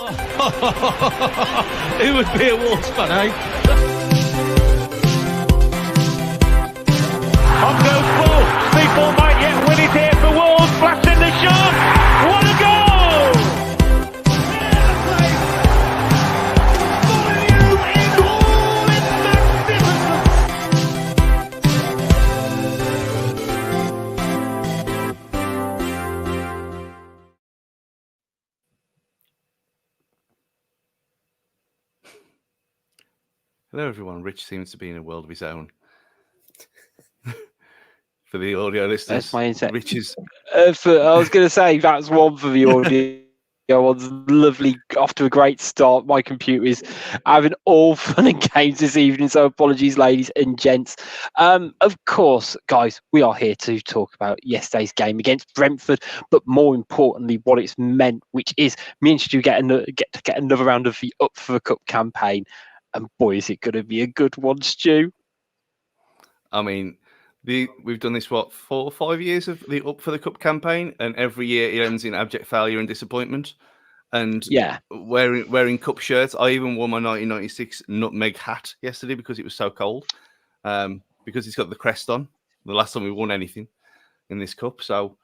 Who would be a Wolves fan, eh? On goes Bull. Speedball might yet win it here for Wolves. Flash in the shot. What a goal! Hello, everyone. Rich seems to be in a world of his own. For the audio listeners, That's my insight. Rich is... I was going to say, that's one for the audio. One's lovely, off to a great start. My computer is having all fun and games this evening, so apologies, ladies and gents. Of course, guys, we are here to talk about yesterday's game against Brentford, but more importantly, what it's meant, which is me and Stu get to get another round of the Up for the Cup campaign. And boy, is it going to be a good one, Stu. I mean, we've done this, 4 or 5 years of the Up for the Cup campaign, and every year it ends in abject failure and disappointment. And yeah, wearing cup shirts. I even wore my 1996 nutmeg hat yesterday because it was so cold. Because it's got the crest on. The last time we won anything in this cup. So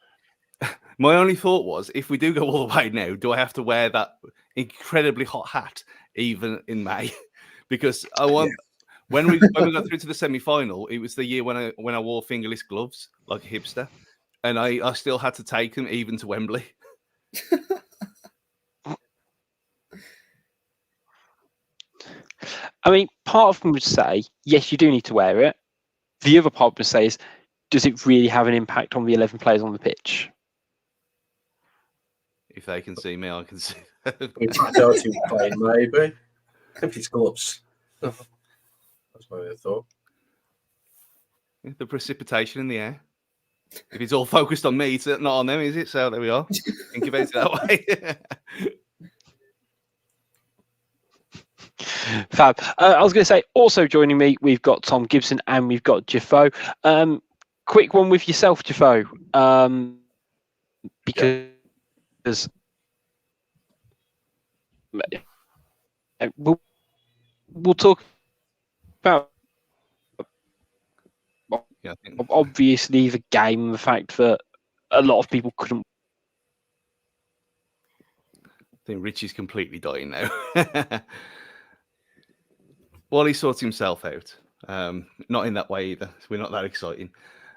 my only thought was, if we do go all the way now, do I have to wear that incredibly hot hat even in May? Because I want... When we got through to the semi-final, it was the year when I wore fingerless gloves like a hipster, and I still had to take them even to Wembley. I mean, part of them would say, yes, you do need to wear it. The other part would say is, does it really have an impact on the 11 players on the pitch? If they can see me, I can see them. Maybe. If it's gloves. That's my thought. The precipitation in the air. If it's all focused on me, it's not on them, is it? So there we are. Think about it that way. Fab. I was going to say, also joining me, we've got Tom Gibson and we've got Jafo. Quick one with yourself, Jafo. Because we'll talk about obviously the game, the fact that a lot of people couldn't. I think Richie's completely dying now. While he sorts himself out. Not in that way either. We're not that exciting.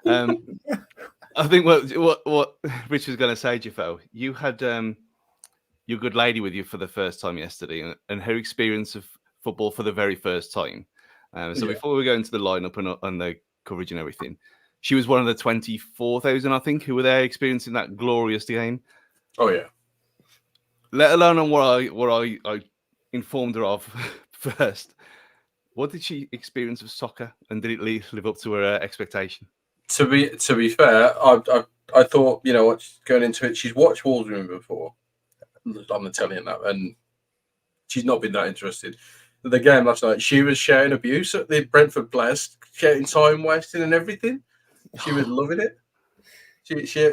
I think what Rich was going to say, Jafo, you had your good lady with you for the first time yesterday, and her experience of football for the very first time. Before we go into the lineup and the coverage and everything, she was one of the 24,000, I think, who were there experiencing that glorious game. Oh yeah. Let alone on what I informed her of first. What did she experience of soccer, and did it live up to her expectation? To be fair, I thought, you know what, going into it, she's watched Wolverine before on the telly and that, and she's not been that interested. The game last night, she was shouting abuse at the Brentford players, shouting time wasting and everything. She was loving it.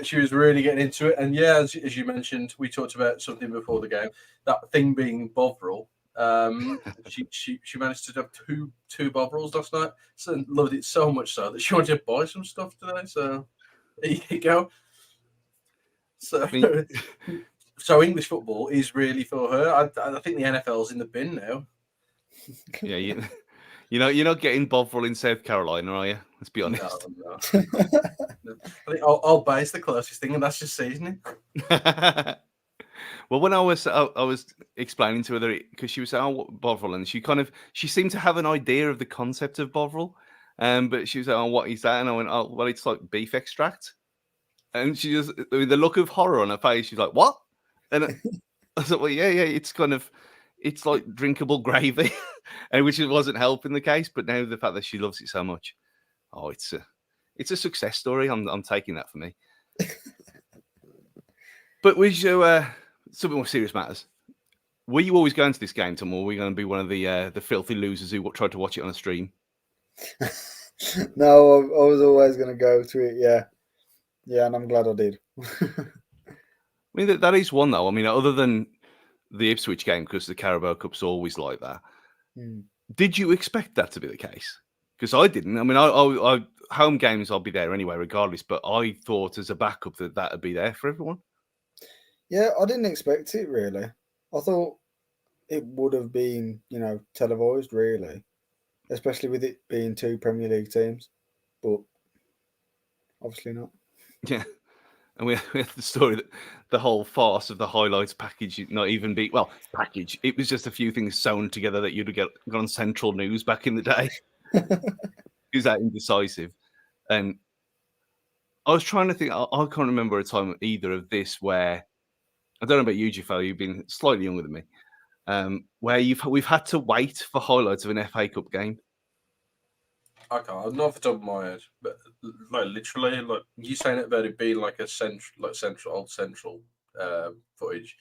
She was really getting into it, and yeah, as you mentioned, we talked about something before the game. That thing being Bovril. She managed to have two Bovrils last night, so loved it so much so that she wanted to buy some stuff today. So there you go. So so English football is really for her. I think the NFL's in the bin now. Yeah, you're not getting Bovril in South Carolina, are you? Let's be honest. No. I think Old Bay's the closest thing, and that's just seasoning. Well, when I was explaining to her because she was saying, "Oh, Bovril," and she seemed to have an idea of the concept of Bovril, but she was like, "Oh, what is that?" And I went, "Oh, well, it's like beef extract." And she just, the look of horror on her face, she's like, "What?" And I was like, "Well, yeah, it's like drinkable gravy," and which wasn't helping the case. But now the fact that she loves it so much, it's a success story. I'm taking that for me. But we should something more serious matters. Were you always going to this game, Tom, or were we going to be one of the filthy losers who tried to watch it on a stream? No, I was always going to go to it. Yeah, and I'm glad I did. I mean, that is one though. I mean, other than the Ipswich game because the Carabao Cup's always like that. Mm. Did you expect that to be the case? Because I didn't. I mean, I home games I'll be there anyway, regardless. But I thought as a backup that would be there for everyone. Yeah, I didn't expect it really. I thought it would have been, televised really, especially with it being 2 Premier League teams, but obviously not. Yeah. And we had the story that the whole farce of the highlights package not even be package. It was just a few things sewn together that you'd have got on Central News back in the day. It was that indecisive. And I was trying to think. I can't remember a time either of this where I don't know about you, Jafo. You've been slightly younger than me. Where we've had to wait for highlights of an FA Cup game. I can't. Not off the top of my head, but like literally, like you saying it about it being like a central footage.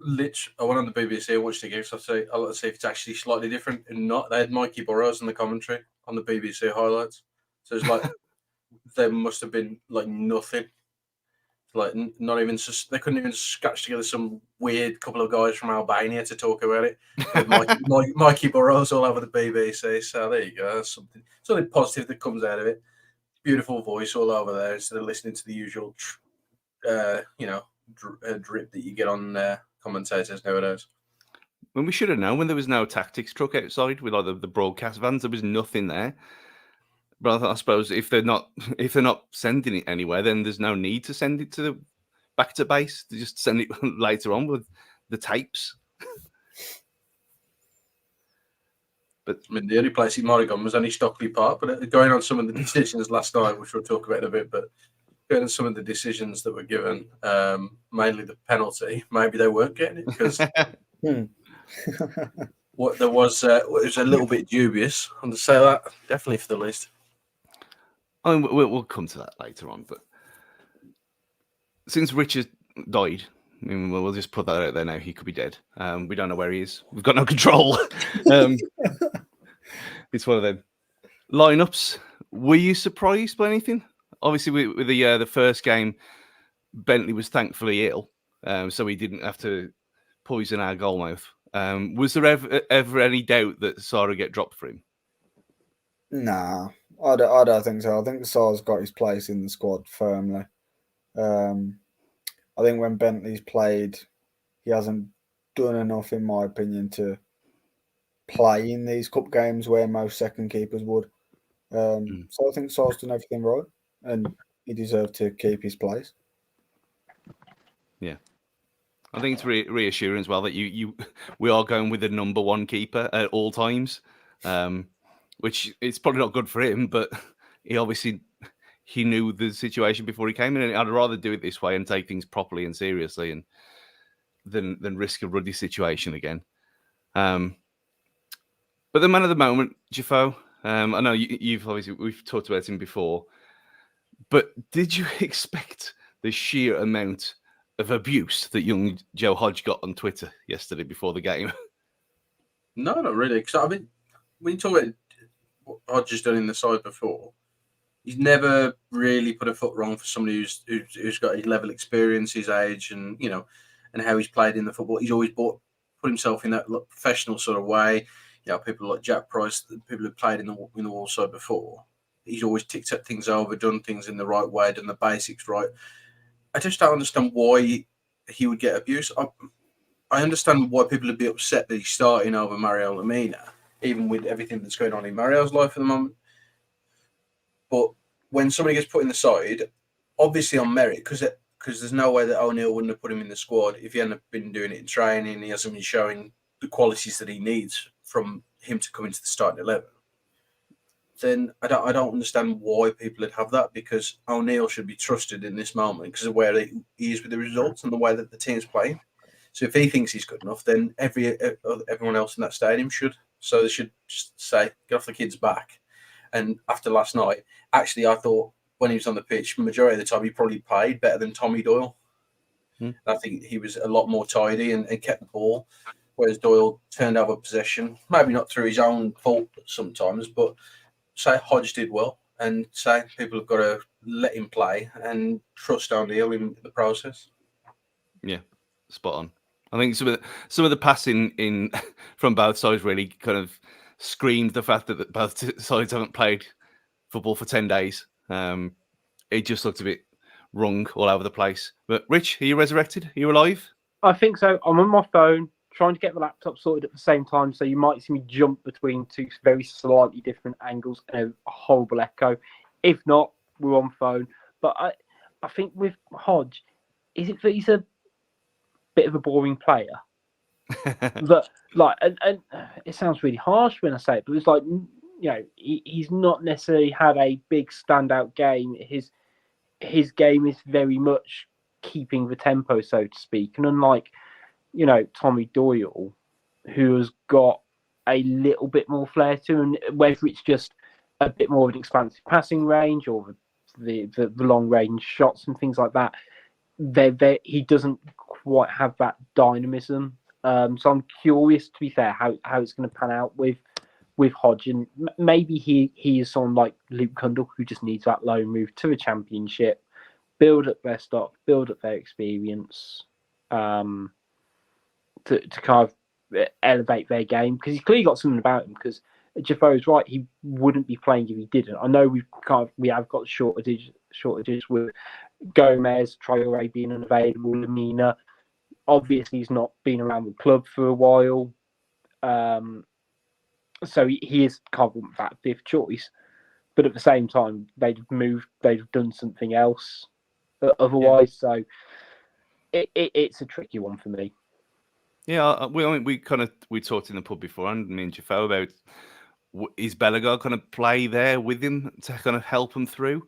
I went on the BBC, I watched the game, so I'll let's see if it's actually slightly different. And not, they had Mikey Burrows in the commentary on the BBC highlights, so it's like there must have been like nothing. Like not even they couldn't even scratch together some weird couple of guys from Albania to talk about it. Mikey Burrows all over the BBC. So there you go. That's something positive that comes out of it. Beautiful voice all over there instead of listening to the usual, drip that you get on commentators nowadays. When we should have known when there was no tactics truck outside with like the broadcast vans, there was nothing there. But I suppose if they're not sending it anywhere, then there's no need to send it back to base. To just send it later on with the tapes. But I mean, the only place he might have gone was only Stockley Park. But going on some of the decisions last night, which we'll talk about in a bit, but going on some of the decisions that were given, mainly the penalty, maybe they weren't getting it because what there was it was a little bit dubious. I'm to say that definitely for the least. I mean, we'll come to that later on. But since Richard died, I mean, we'll just put that out there now. He could be dead. We don't know where he is. We've got no control. It's one of them lineups. Were you surprised by anything? Obviously, with the first game, Bentley was thankfully ill, so he didn't have to poison our goalmouth. Was there ever any doubt that Sarr would get dropped for him? Nah, I don't think so. I think Sarr's got his place in the squad firmly. I think when Bentley's played, he hasn't done enough, in my opinion, to play in these cup games where most second keepers would. So I think Sarr's done everything right, and he deserved to keep his place. Yeah, I think it's reassuring as well that we are going with the number one keeper at all times, which it's probably not good for him, but he knew the situation before he came in, and I'd rather do it this way and take things properly and seriously, and than risk a ruddy situation again. But the man of the moment, Jafo, I know you've obviously we've talked about him before, but did you expect the sheer amount of abuse that young Joe Hodge got on Twitter yesterday before the game? No, not really. Because I mean, when you talk about what Hodge has done in the side before, he's never really put a foot wrong for somebody who's got his level experience, his age, and and how he's played in the football. He's always put himself in that professional sort of way. People like Jack Price, people who played in the Wolves side before. He's always ticked up things over, done things in the right way, done the basics right. I just don't understand why he would get abuse. I understand why people would be upset that he's starting over Mario Lemina, even with everything that's going on in Mario's life at the moment. But when somebody gets put in the side, obviously on merit, because there's no way that O'Neill wouldn't have put him in the squad if he hadn't been doing it in training, he hasn't been showing the qualities that he needs from him to come into the starting 11. Then I don't understand why people would have that, because O'Neill should be trusted in this moment because of where he is with the results and the way that the team's playing. So if he thinks he's good enough, then everyone else in that stadium should. So they should just say, get off the kid's back. And after last night, actually, I thought when he was on the pitch, majority of the time he probably played better than Tommy Doyle. I think he was a lot more tidy and kept the ball, whereas Doyle turned over possession, maybe not through his own fault sometimes, but say Hodge did well, and say people have got to let him play and trust O'Neill in the process. Yeah, spot on. I think some of the passing in from both sides really kind of screamed the fact that both sides haven't played football for 10 days. It just looked a bit wrong all over the place. But Rich, are you resurrected? Are you alive? I think so. I'm on my phone trying to get the laptop sorted at the same time, so you might see me jump between two very slightly different angles and a horrible echo. If not, we're on phone. But I think with Hodge, is it that he's a bit of a boring player? That and it sounds really harsh when I say it, but it's like, you know, he's not necessarily had a big standout game. His game is very much keeping the tempo, so to speak, and unlike, you know, Tommy Doyle, who has got a little bit more flair to him, whether it's just a bit more of an expansive passing range or the long range shots and things like that, he doesn't quite have that dynamism. So I'm curious, to be fair, how it's going to pan out with Hodge. And maybe he is someone like Luke Cundle, who just needs that loan move to a championship, build up their stock, build up their experience, to kind of elevate their game, because he's clearly got something about him. Because Jaffo's right, he wouldn't be playing if he didn't. I know we have got shortages with Gomez, Traore being unavailable, Lamina. Obviously, he's not been around the club for a while, so he is kind of that fifth choice. But at the same time, they've done something else otherwise. So it's a tricky one for me. Yeah, we talked in the pub before, and me and Jaffo, about is Bellegarde kind of play there with him to kind of help him through.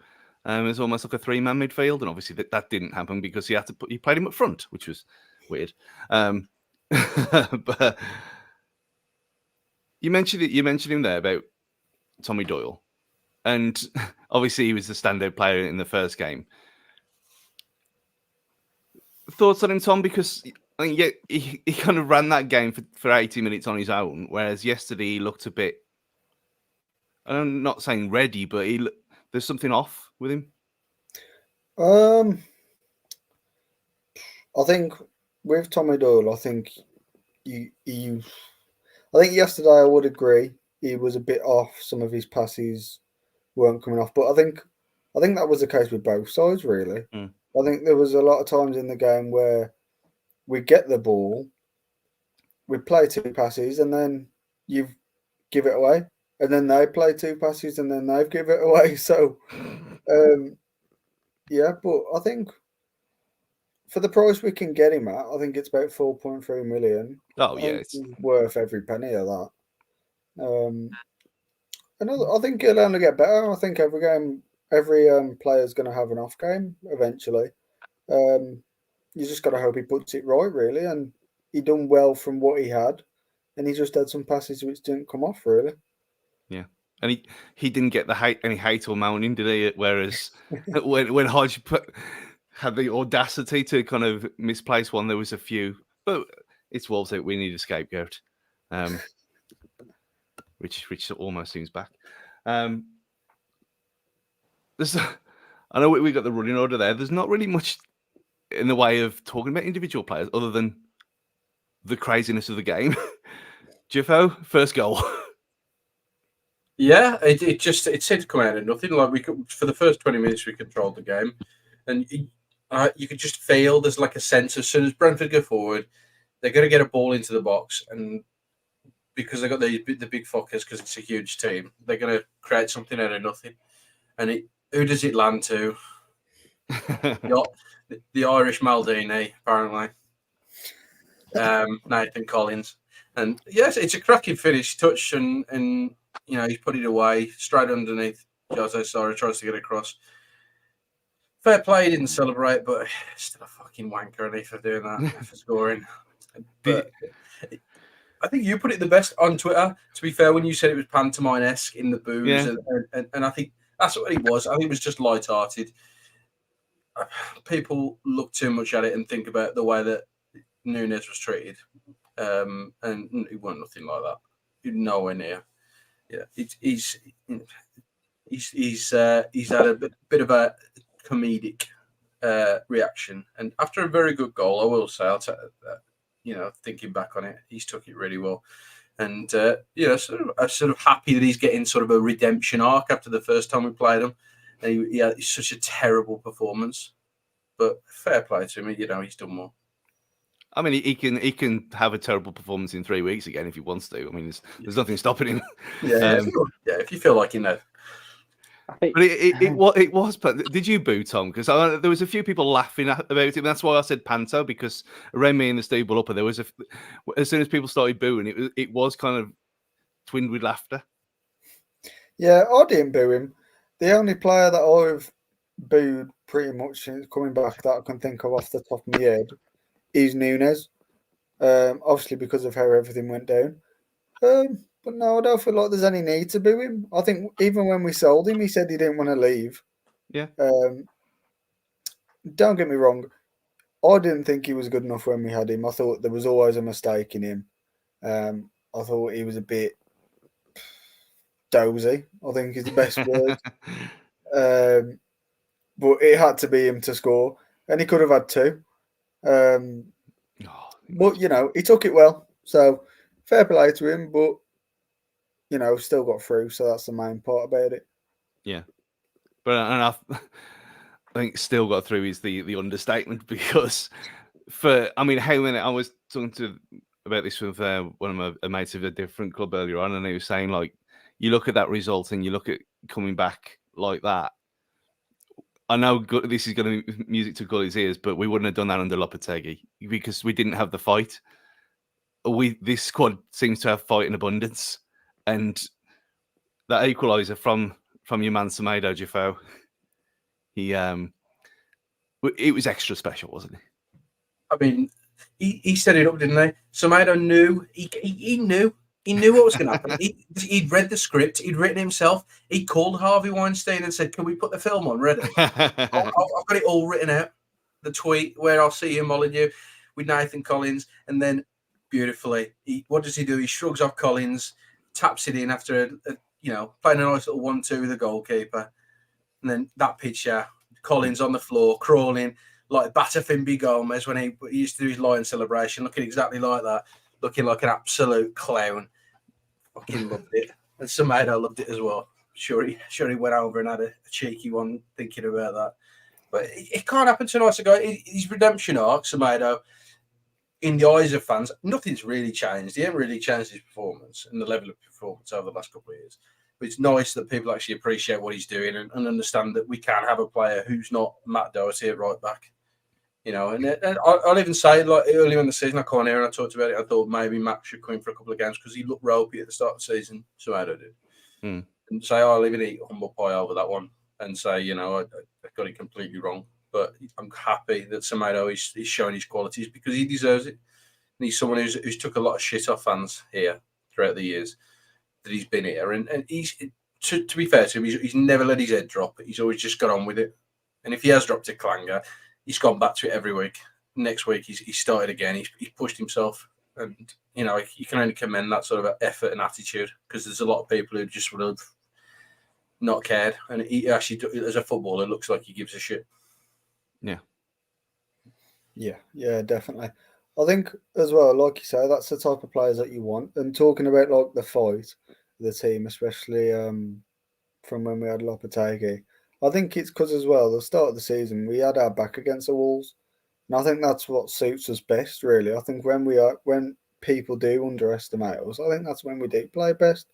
It's almost like a 3-man midfield, and obviously that didn't happen because he played him up front, which was weird. But you mentioned him there about Tommy Doyle, and obviously he was the standout player in the first game. Thoughts on him, Tom? Because I think he kind of ran that game for 80 minutes on his own, whereas yesterday he looked a bit, I'm not saying ready, but there's something off with him. I think with Tommy Doyle, I think I think yesterday I would agree he was a bit off. Some of his passes weren't coming off, but I think that was the case with both sides, really. I think there was a lot of times in the game where we get the ball, we play 2 passes, and then you give it away, and then they play 2 passes, and then they give it away. So, yeah, but I think for the price we can get him at, I think it's about 4.3 million. Oh yeah, it's worth every penny of that. And I think it'll only get better. I think every game, every player's going to have an off game eventually. You just got to hope he puts it right, really. And he done well from what he had, and he just had some passes which didn't come off, really. Yeah, and he didn't get any hate or moaning, did he? Whereas when Hodge had the audacity to kind of misplace one, there was a few. But it's Wolves out. We need a scapegoat. Which almost seems back. I know we got the running order there. There's not really much in the way of talking about individual players other than the craziness of the game. Jiffo, first goal. Yeah, it seemed to come out of nothing. Like, we could, for the first 20 minutes, we controlled the game, and you could just feel there's like a sense as soon as Brentford go forward, they're going to get a ball into the box, and because they got the big fuckers, because it's a huge team, they're going to create something out of nothing. And who does it land to? The Irish Maldini, apparently. Nathan Collins. And yes, it's a cracking finish touch, and you know, he's put it away straight underneath Jose Sara, tries to get across. Fair play, he didn't celebrate, but still a fucking wanker, and for doing that, for scoring. But I think you put it the best on Twitter, to be fair, when you said it was pantomime-esque in the boos, yeah. and I think that's what it was. I think it was just light-hearted. People look too much at it and think about the way that Núñez was treated, and it wasn't nothing like that. Nowhere near. Yeah, he's had a bit of a comedic reaction, and after a very good goal, I will say, I'll take that. thinking back on it, he's took it really well. And, I'm sort of happy that he's getting sort of a redemption arc after the first time we played him. And he had such a terrible performance. But fair play to him, he's done more. I mean, he can have a terrible performance in 3 weeks again if he wants to. I mean, there's nothing stopping him. If you feel like But it was. Did you boo Tom? Because there was a few people laughing about it. And that's why I said Panto, because around me and the Steve Bull Upper, there was as soon as people started booing, it was kind of twinned with laughter. Yeah, I didn't boo him. The only player that I've booed pretty much since coming back that I can think of off the top of my head is Nunes. Obviously because of how everything went down. But no, I don't feel like there's any need to boo him. I think even when we sold him, he said he didn't want to leave. Yeah. Don't get me wrong. I didn't think he was good enough when we had him. I thought there was always a mistake in him. I thought he was a bit dozy, I think is the best word. But it had to be him to score. And he could have had two. But, he took it well. So, fair play to him. But, still got through. So, that's the main part about it. Yeah. But I think still got through is the understatement, because how many, I was talking about this with one of my mates of a different club earlier on, and he was saying, like, you look at that result and you look at coming back like that. I know this is going to be music to Gully's ears, but we wouldn't have done that under Lopetegui because we didn't have the fight. This squad seems to have fight in abundance, and that equaliser from your man Semedo Jafo, it was extra special, wasn't it? I mean, he set it up, didn't he? Semedo knew he knew. He knew what was going to happen. He'd read the script. He'd written it himself. He called Harvey Weinstein and said, "Can we put the film on? Ready? I've got it all written out." The tweet where I'll see you, Molyneux, with Nathan Collins, and then beautifully, what does he do? He shrugs off Collins, taps it in after playing a nice little 1-2 with the goalkeeper, and then that picture, Collins on the floor crawling like Batafimbi Gomez when he used to do his lion celebration, looking exactly like that. Looking like an absolute clown. Fucking loved it. And Semedo loved it as well. Sure he went over and had a cheeky one thinking about that. But it can't happen to a nicer guy. His redemption arc, Semedo, in the eyes of fans, nothing's really changed. He hasn't really changed his performance and the level of performance over the last couple of years. But it's nice that people actually appreciate what he's doing and understand that we can have a player who's not Matt Doherty at right back. And I'll even say, like, earlier in the season, I came here and I talked about it. I thought maybe Matt should come in for a couple of games because he looked ropey at the start of the season. Semedo did. And say, I'll even eat humble pie over that one and say, I got it completely wrong. But I'm happy that Semedo is showing his qualities because he deserves it. And he's someone who's took a lot of shit off fans here throughout the years that he's been here. And he's, to be fair to him, he's never let his head drop. He's always just got on with it. And if he has dropped a clanger, he's gone back to it every week. Next week, he's started again. He's pushed himself. And, you can only commend that sort of effort and attitude because there's a lot of people who just would have not cared. And he actually, as a footballer, looks like he gives a shit. Yeah. Yeah, definitely. I think as well, like you say, that's the type of players that you want. And talking about like the fight, the team, especially from when we had Lopetegui, I think it's because as well, the start of the season, we had our back against the walls. And I think that's what suits us best, really. I think when people do underestimate us, I think that's when we do play best.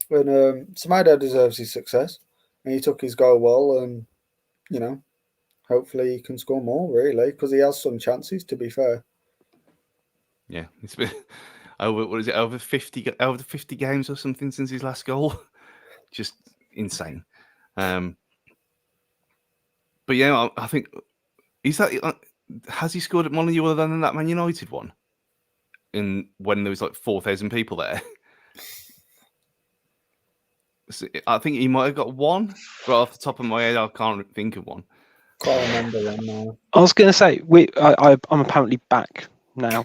When Semedo deserves his success, and he took his goal well, and, hopefully he can score more, really, because he has some chances, to be fair. Yeah, it's been over 50 games or something since his last goal. Just insane. But yeah, I think has he scored at Molyneux other than that Man United one? When there was like 4,000 people there. I think he might have got one, but off the top of my head, I can't think of one. Can't remember one now. I was going to say I'm apparently back now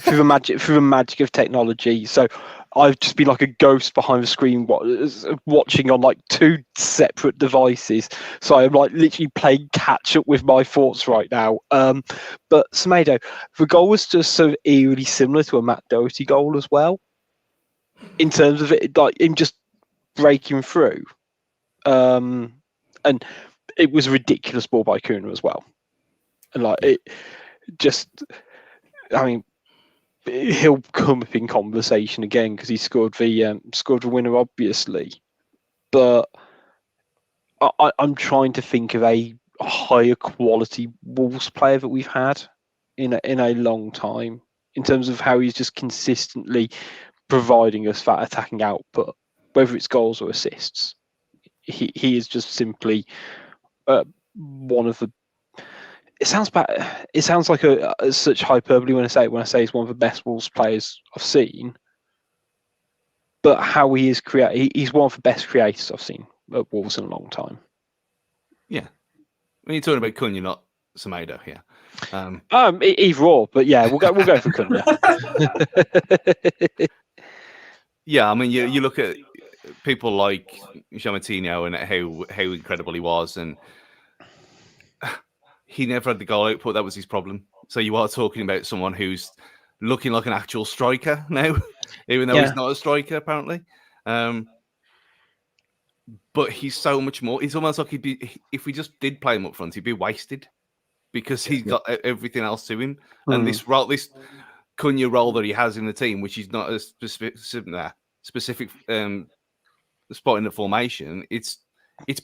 through the magic of technology. So I've just been like a ghost behind the screen watching on like 2 separate devices. So I'm like literally playing catch up with my thoughts right now. But Semedo, the goal was just so eerily similar to a Matt Doherty goal as well, in terms of it, like him just breaking through. And it was a ridiculous ball by Cunha as well. And like it just, I mean, he'll come up in conversation again because he scored the winner, obviously. But I'm trying to think of a higher quality Wolves player that we've had in a long time, in terms of how he's just consistently providing us that attacking output, whether it's goals or assists. He is just simply one of the. It sounds bad. It sounds like such hyperbole when I say he's one of the best Wolves players I've seen. But how he is he's one of the best creators I've seen at Wolves in a long time. Yeah, when you're talking about Cunha, not Semedo here. Either or, but yeah, we'll go for Cunha. Yeah, I mean, you look at people like Giammattino and how incredible he was, and he never had the goal output. That was his problem. So you are talking about someone who's looking like an actual striker now, even though he's not a striker apparently. But he's so much more. It's almost like if we just did play him up front, he'd be wasted because he's got everything else to him. And this Cunha role that he has in the team, which is not a specific spot in the formation, it's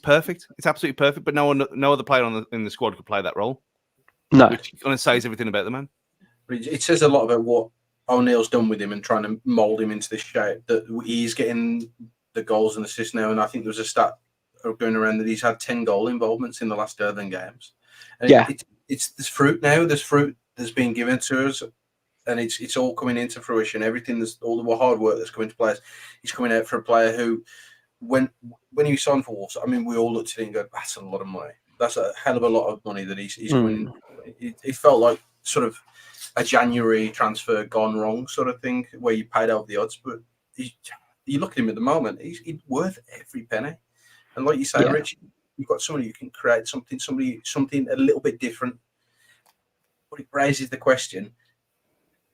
perfect. It's absolutely perfect. But no other player in the squad could play that role. No, which kind of says everything about the man. It says a lot about what O'Neill's done with him and trying to mould him into this shape, that he's getting the goals and assists now. And I think there was a stat going around that he's had 10 goal involvements in the last 11 games. And it's there's fruit now. There's fruit that's been given to us, and it's all coming into fruition. Everything, all the hard work that's coming to players, he's coming out for a player who, when he signed for Wolves, I mean, we all looked at him and go, that's a lot of money. That's a hell of a lot of money that he's coming. It felt like sort of a January transfer gone wrong sort of thing, where you paid out the odds. But you look at him at the moment, he's worth every penny. And like you say, Rich, you've got somebody who can create something a little bit different. But it raises the question,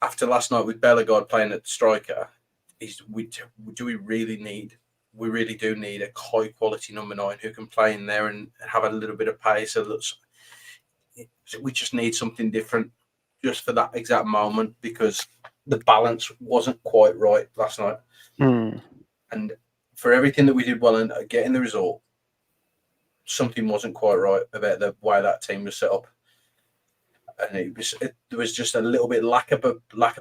after last night with Bellegarde playing at striker, we really do need a high quality number 9 who can play in there and have a little bit of pace. We just need something different just for that exact moment, because the balance wasn't quite right last night. And for everything that we did well and getting the result, something wasn't quite right about the way that team was set up. And there was just a little bit lack of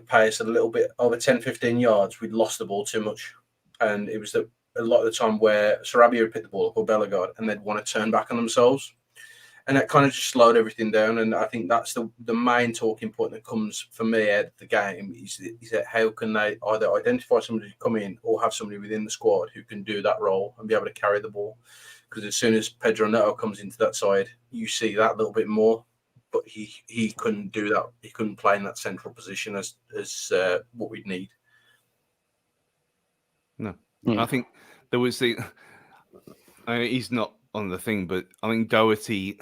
pace, a little bit over 10-15 yards. We'd lost the ball too much. And it was a lot of the time where Sarabia would pick the ball up or Bellegarde and they'd want to turn back on themselves. And that kind of just slowed everything down. And I think that's the main talking point that comes for me out of the game is that how can they either identify somebody to come in or have somebody within the squad who can do that role and be able to carry the ball. Because as soon as Pedro Neto comes into that side, you see that little bit more. But he couldn't do that. He couldn't play in that central position as what we'd need. No. I think there was he's not on the thing, but I think Doherty.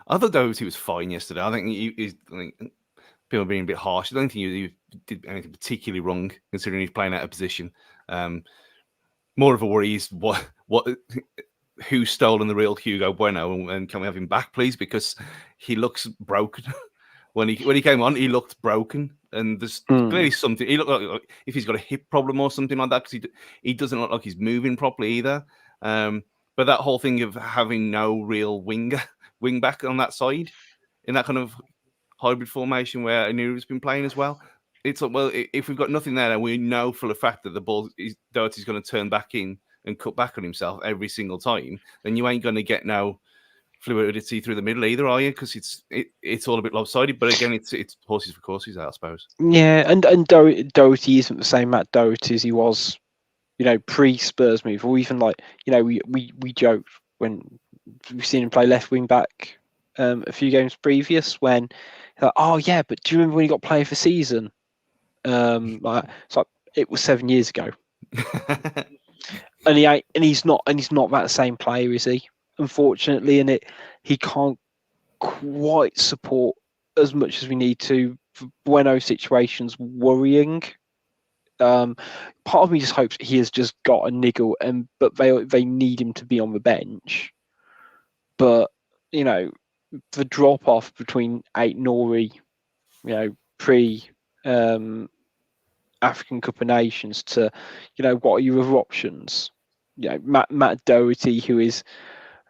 I thought Doherty was fine yesterday. I think people are being a bit harsh. I don't think he did anything particularly wrong, considering he's playing out of position. More of a worry is who's stolen the real Hugo Bueno, and can we have him back, please? Because he looks broken. when he came on, he looked broken, and there's clearly something. He looked like if he's got a hip problem or something like that, because he doesn't look like he's moving properly either. But that whole thing of having no real wing back on that side in that kind of hybrid formation where Anuru's been playing as well, it's like, well, if we've got nothing there, and we know for a fact that the ball Doherty's going to turn back in and cut back on himself every single time, then you ain't going to get no fluidity through the middle either, are you? Because it's all a bit lopsided. But again, it's horses for courses, I suppose. Yeah, and Doherty isn't the same Matt Doherty as he was, pre-Spurs move, or even we joked when we've seen him play left wing back a few games previous when, oh yeah, but do you remember when he got playing for season? It was 7 years ago. and he's not that same player, is he? Unfortunately, and he can't quite support as much as we need to. Bueno situation's worrying. Part of me just hopes he has just got a niggle, but they need him to be on the bench. But the drop off between Aït-Nouri, pre African Cup of Nations to, what are your other options? Matt Doherty, who is,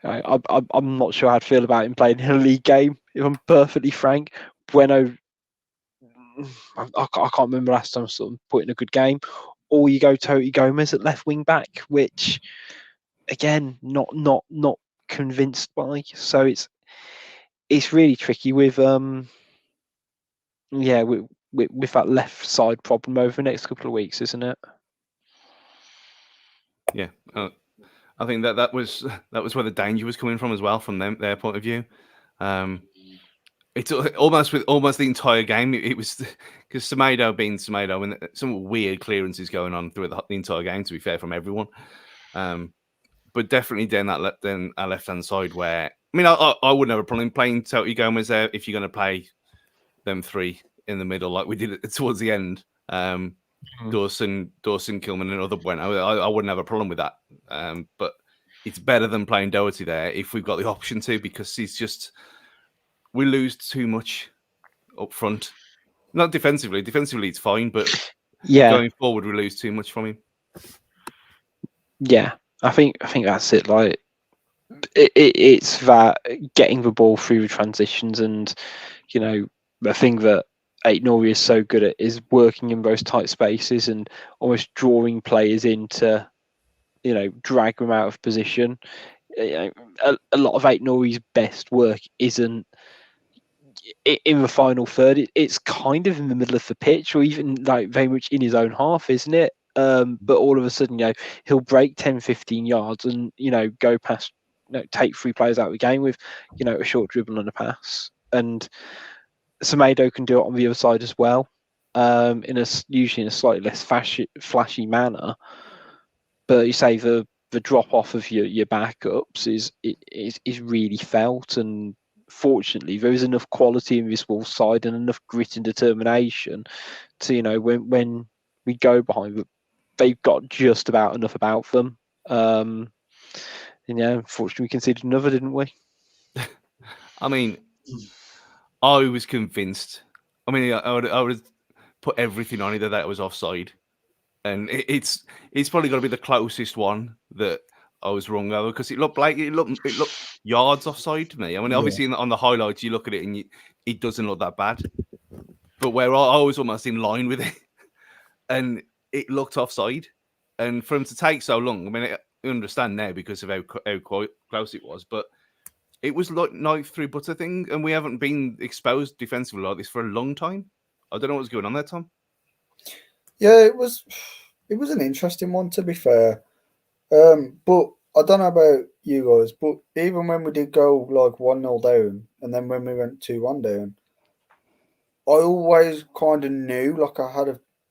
I'm not sure how I'd feel about him playing in a league game, if I'm perfectly frank. Bueno, I can't remember last time I saw him put in a good game. Or you go Toti Gomez at left wing back, which again, not convinced by. So it's really tricky with with that left side problem over the next couple of weeks, isn't it? Yeah, I think that was where the danger was coming from as well, from their point of view. It's almost the entire game. It was because Semedo being Semedo, and some weird clearances going on through the entire game. To be fair, from everyone, but definitely down our left hand side, where I wouldn't have a problem playing Toti Gomez there if you're going to play them three in the middle like we did towards the end. Dawson, Kilman, and other Bueno. I wouldn't have a problem with that. But it's better than playing Doherty there if we've got the option to, because we lose too much up front. Not defensively. Defensively, it's fine, but going forward, we lose too much from him. Yeah, I think that's it. Like it's that getting the ball through the transitions, and the thing that Aït-Nouri is so good at is working in those tight spaces and almost drawing players in to, drag them out of position. A lot of Aït-Nouri's best work isn't in the final third. It's kind of in the middle of the pitch, or even like very much in his own half, isn't it? But all of a sudden, he'll break 10, 15 yards and, go past, take 3 players out of the game with, a short dribble and a pass. And Semedo can do it on the other side as well, usually in a slightly less flashy manner. But you say the drop off of your backups is really felt, and fortunately there is enough quality in this Wolves side and enough grit and determination to when we go behind, they've got just about enough about them. Unfortunately we conceded another, didn't we? I was convinced. I would put everything on it that was offside, and it's probably got to be the closest one that I was wrong over, because it looked yards offside to me. Obviously on the highlights you look at it and it doesn't look that bad, but where I was almost in line with it, and it looked offside, and for him to take so long, I understand now because of how close it was, but it was like knife through butter thing, and we haven't been exposed defensively like this for a long time. I don't know what's going on there, Tom. Yeah, it was an interesting one, to be fair. But I don't know about you guys, but even when we did go like 1-0 down, and then when we went 2-1 down, I always kind of knew,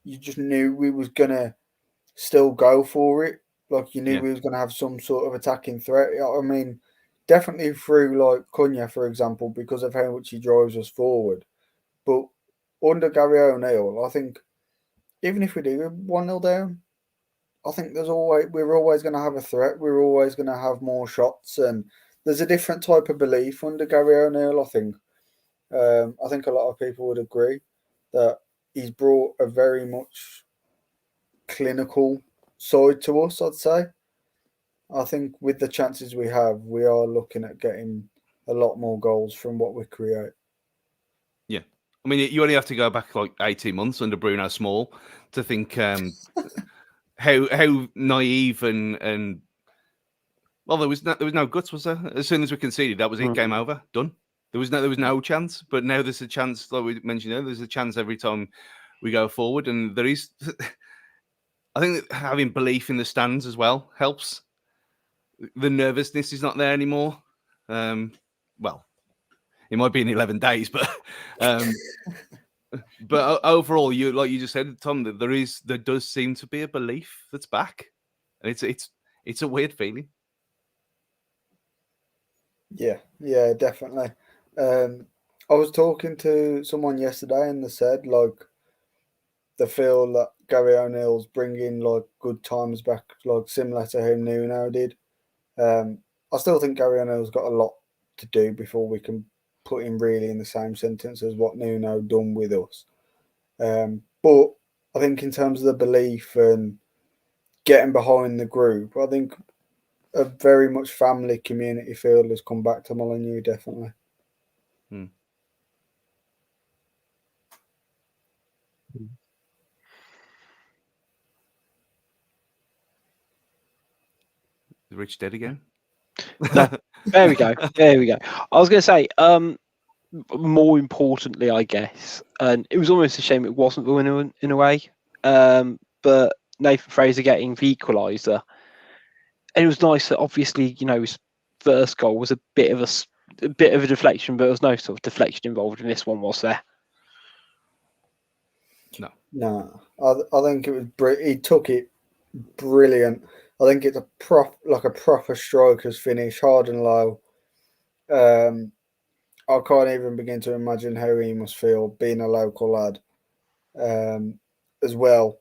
you just knew we was gonna still go for it. Like you knew we was gonna have some sort of attacking threat. Definitely through like Cunha, for example, because of how much he drives us forward. But under Gary O'Neill, I think even if we do 1-0 down, I think we're always going to have a threat. We're always going to have more shots, and there's a different type of belief under Gary O'Neill. I think a lot of people would agree that he's brought a very much clinical side to us, I'd say. I think with the chances we have, we are looking at getting a lot more goals from what we create. Yeah. You only have to go back like 18 months under Bruno Small to think how naive and well, there was no guts, was there? As soon as we conceded, that was it, game over, done. There was no chance, but now there's a chance, like we mentioned earlier, there's a chance every time we go forward, and there is. I think that having belief in the stands as well helps. The nervousness is not there anymore. Well, it might be in 11 days, but But overall, you like you just said, Tom, that there does seem to be a belief that's back, and it's a weird feeling. Yeah, definitely. I was talking to someone yesterday, and they said like they feel that Gary O'Neill's bringing like good times back, like similar to how Nuno did. I still think Gary O'Neill's got a lot to do before we can put him really in the same sentence as what Nuno done with us. But I think in terms of the belief and getting behind the group, I think a very much family community feel has come back to Molineux, definitely. Is Rich dead again? No, there we go. There we go. I was going to say, more importantly, I guess, and it was almost a shame it wasn't the winner in a way, but Nathan Fraser getting the equaliser, and it was nice that obviously his first goal was a bit of a deflection, but there was no sort of deflection involved in this one, was there? No. I think it was. He took it brilliant. I think it's a proper striker's finish, hard and low. I can't even begin to imagine how he must feel being a local lad. As well,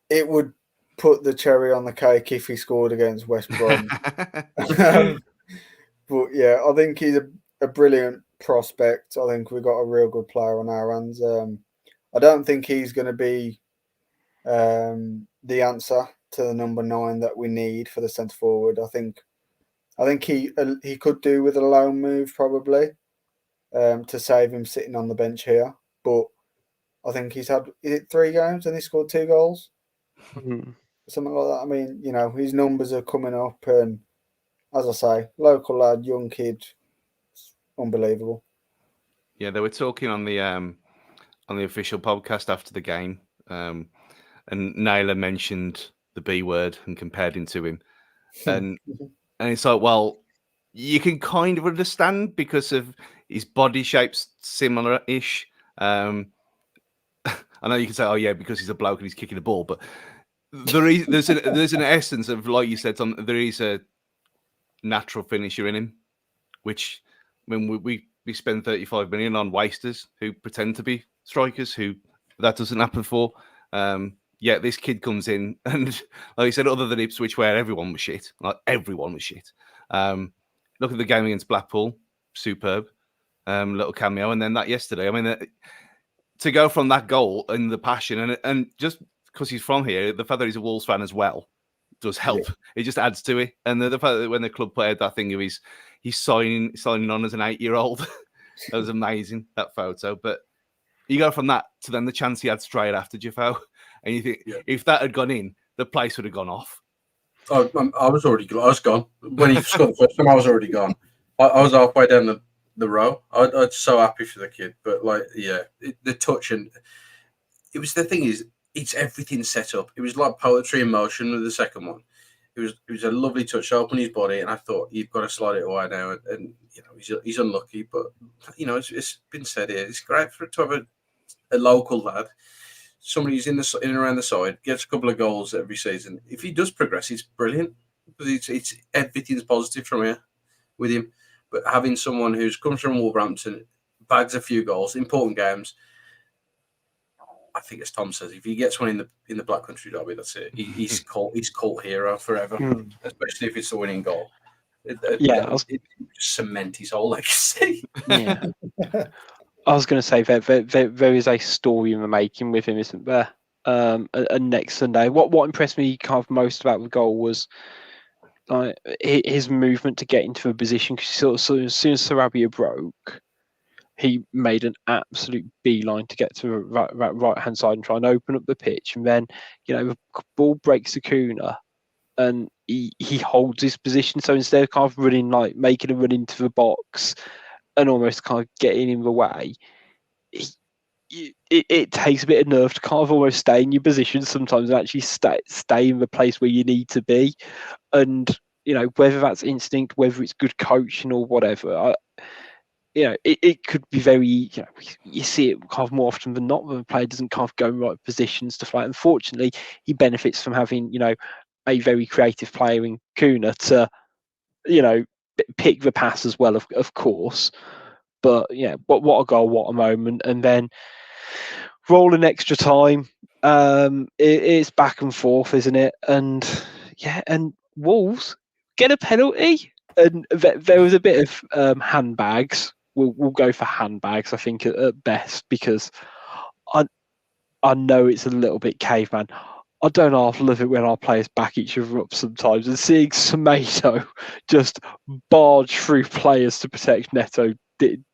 it would put the cherry on the cake if he scored against West Brom. But yeah, I think he's a brilliant prospect. I think we've got a real good player on our hands. I don't think he's going to be the answer to the number 9 that we need for the centre forward. I think he could do with a loan move probably to save him sitting on the bench here. But I think he's had 3 games and he scored 2 goals, something like that. I mean, his numbers are coming up, and as I say, local lad, young kid, unbelievable. Yeah, they were talking on the official podcast after the game, and Naylor mentioned the B word and compared him to him, and it's like, well, you can kind of understand because of his body shape's similar-ish. I know you can say, oh yeah, because he's a bloke and he's kicking the ball, but there's an essence of, like you said, Tom, there is a natural finisher in him, which when we spend 35 million on wasters who pretend to be strikers who that doesn't happen for. Yeah, this kid comes in and, like you said, other than Ipswich, where everyone was shit, look at the game against Blackpool, superb, little cameo, and then that yesterday. I mean, to go from that goal and the passion, and just because he's from here, the fact that he's a Wolves fan as well does help. Yeah. It just adds to it, and the fact that when the club played that thing of he's signing on as an 8-year-old, that was amazing, that photo. But you go from that to then the chance he had straight after Jeffo, and you think if that had gone in, the place would have gone off. I was gone when he scored the first time. I was already gone. I was halfway down the row. I was so happy for the kid, but the touch, and it was, the thing is, it's everything set up. It was like poetry in motion with the second one. It was a lovely touch, open his body, and I thought, you've got to slide it away now. And he's unlucky, but it's been said here. It's great to have a local lad, somebody who's in and around the side, gets a couple of goals every season. If he does progress, it's brilliant, because it's everything's positive from here with him. But having someone who's comes from Wolverhampton, bags a few goals, important games, I think, as Tom says, if he gets one in the Black Country Derby, that's it. He's cult hero forever, especially if it's a winning goal. It cement his whole legacy. Yeah. I was going to say there is a story in the making with him, isn't there? And next Sunday, what impressed me kind of most about the goal was his movement to get into a position. Because as soon as Sarabia broke, he made an absolute beeline to get to the right hand side and try and open up the pitch. And then, the ball breaks to Cunha, and he holds his position. So instead of kind of running, like making a run into the box and almost kind of getting in the way, it takes a bit of nerve to kind of almost stay in your position sometimes and actually stay in the place where you need to be. And whether that's instinct, whether it's good coaching or whatever, it could be very, you see it kind of more often than not when a player doesn't kind of go in right positions to fly. Unfortunately, he benefits from having, a very creative player in Cunha to, pick the pass as well, of course. But but what a goal, what a moment. And then rolling extra time, it's back and forth, isn't it? And and Wolves get a penalty. And there was a bit of handbags. We'll go for handbags, I think, at best, because I know it's a little bit caveman. I don't half love it when our players back each other up sometimes, and seeing Semedo just barge through players to protect Neto did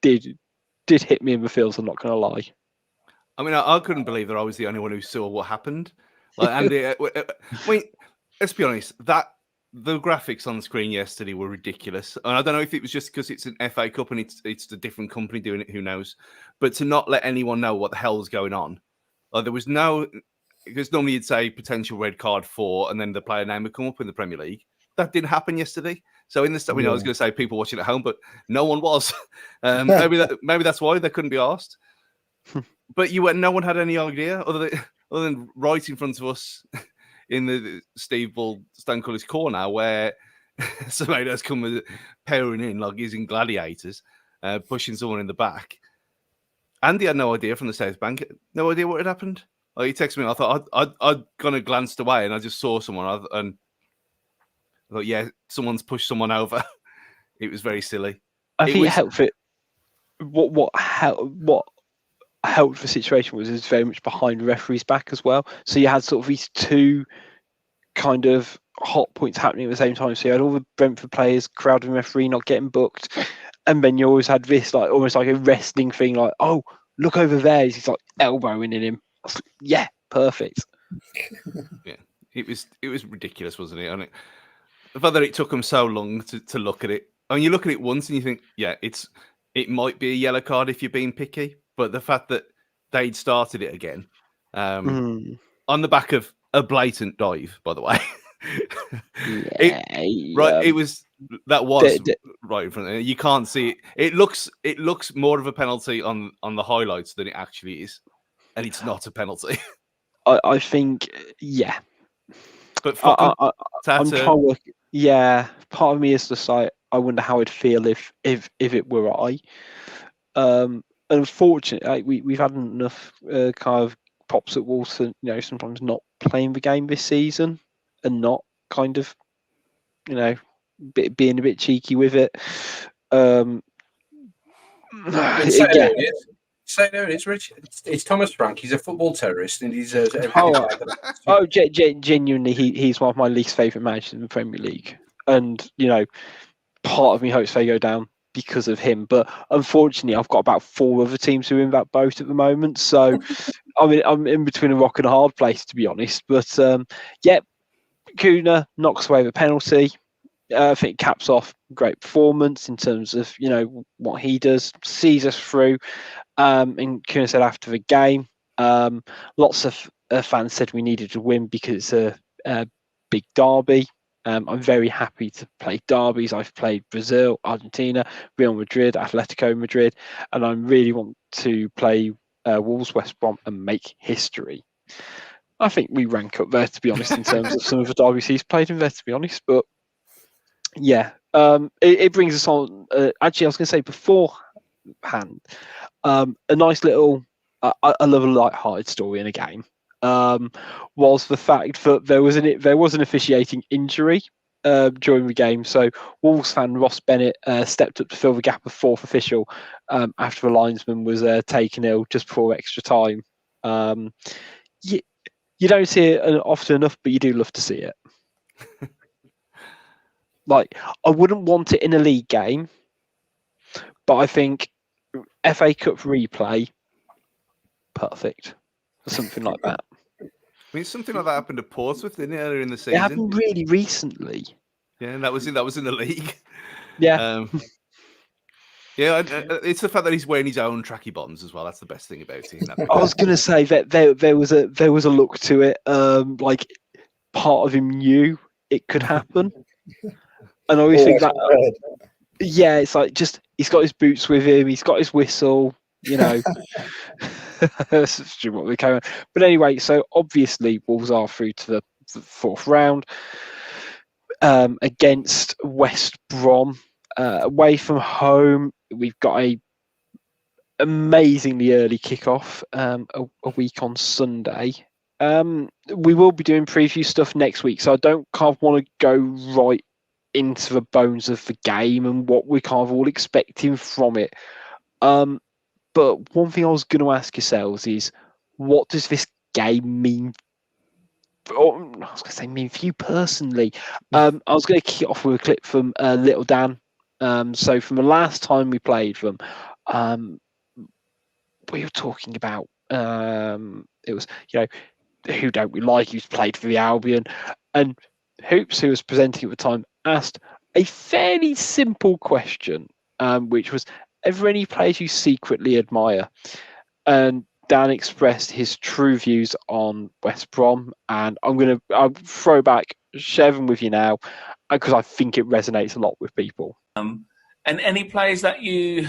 hit me in the feels. I'm not going to lie. I mean, I couldn't believe that I was the only one who saw what happened. Like, Andy, I mean, let's be honest. The graphics on the screen yesterday were ridiculous, and I don't know if it was just because it's an FA Cup and it's a different company doing it. Who knows? But to not let anyone know what the hell's going on, like there was no. Because normally you'd say potential red card for, and then the player name would come up in the Premier League. That didn't happen yesterday. So in the I was going to say people watching at home, but no one was. Maybe that's why they couldn't be asked. But no one had any idea other than right in front of us in the Steve Bull Stancullis corner where Semedo's come powering in like he's in Gladiators, pushing someone in the back. Andy had no idea from the South Bank, no idea what had happened. He texted me. I thought I'd kind of glanced away and I just saw someone. And I thought, someone's pushed someone over. It was very silly. I think it helped. What helped the situation was very much behind the referee's back as well. So you had sort of these two kind of hot points happening at the same time. So you had all the Brentford players crowding the referee, not getting booked, and then you always had this like almost like a wrestling thing, like, oh, look over there, he's like elbowing in him. Yeah, perfect. Yeah, it was ridiculous, wasn't it? And the fact that it took them so long to look at it. I mean, you look at it once and you think, it might be a yellow card if you're being picky, but the fact that they'd started it again on the back of a blatant dive, by the way. It was right in front of you. You can't see it. It looks more of a penalty on the highlights than it actually is. And it's not a penalty. I think, But I'm trying to work. Yeah, part of me is just like, I wonder how I'd feel if it were I. Unfortunately, we've had enough kind of pops at Wolves to, sometimes not playing the game this season and not kind of, being a bit cheeky with it. Say no, it's Rich. It's Thomas Frank. He's a football terrorist, and he deserves everything. Genuinely, he's one of my least favourite managers in the Premier League, and part of me hopes they go down because of him. But unfortunately, I've got about 4 other teams who are in that boat at the moment, so I'm in between a rock and a hard place, to be honest. But Cunha knocks away the penalty. I think it caps off great performance in terms of what he does, sees us through. And Cunha said after the game, lots of fans said we needed to win because it's a big derby. I'm very happy to play derbies. I've played Brazil, Argentina, Real Madrid, Atletico Madrid, and I really want to play Wolves, West Brom, and make history. I think we rank up there, to be honest, in terms of some of the derbies he's played in there, to be honest. But it brings us on. Actually, I was going to say beforehand, a nice little, I love a light-hearted story in a game. Was the fact that there was an officiating injury during the game. So Wolves fan Ross Bennett stepped up to fill the gap of 4th official after the linesman was taken ill just before extra time. You don't see it often enough, but you do love to see it. Like, I wouldn't want it in a league game, but I think FA Cup replay, perfect. Something like that. I mean, something like that happened at Portsmouth, didn't it, earlier in the season? It happened really recently. Yeah, and that was in the league. Yeah. It's the fact that he's wearing his own tracky bottoms as well. That's the best thing about it. I was going to say that there was a look to it. Like, part of him knew it could happen. And I always think that Yeah, it's like just he's got his boots with him, he's got his whistle, you know. What we came on. But anyway, so obviously Wolves are through to the fourth round against West Brom. Away from home, we've got a amazingly early kickoff a week on Sunday. We will be doing preview stuff next week, so I don't kind of want to go right into the bones of the game and what we're kind of all expecting from it. But one thing I was going to ask yourselves is, what does this game mean? Or, I was going to say mean for you personally. I was going to kick it off with a clip from Little Dan. So from the last time we played them, we were talking about it was, you know, who don't we like, who's played for the Albion, and Hoops, who was presenting at the time, asked a fairly simple question, which was, are there any players you secretly admire? And Dan expressed his true views on West Brom, and I'll throw back Chevron with you now because I think it resonates a lot with people. And any players that you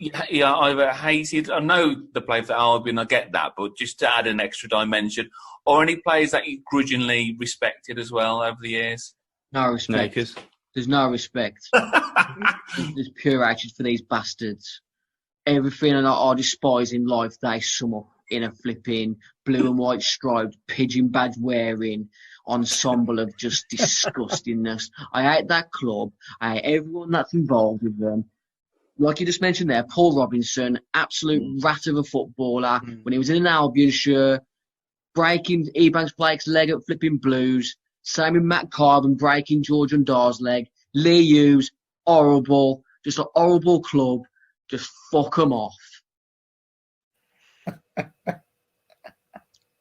either hated, I know the play for Albion, I get that, but just to add an extra dimension, or any players that you grudgingly respected as well over the years? No respect. Nakers. There's no respect. There's pure hatred for these bastards. Everything I despise in life, they sum up in a flipping blue and white striped pigeon badge wearing ensemble of just disgustingness. I hate that club. I hate everyone that's involved with them. Like you just mentioned there, Paul Robinson, absolute rat of a footballer. When he was in an Albion shirt, breaking Ebanks Blake's leg at flipping Blues. Same with Matt Carden breaking George Undar's leg. Lee Hughes, horrible. Just an horrible club. Just fuck them off.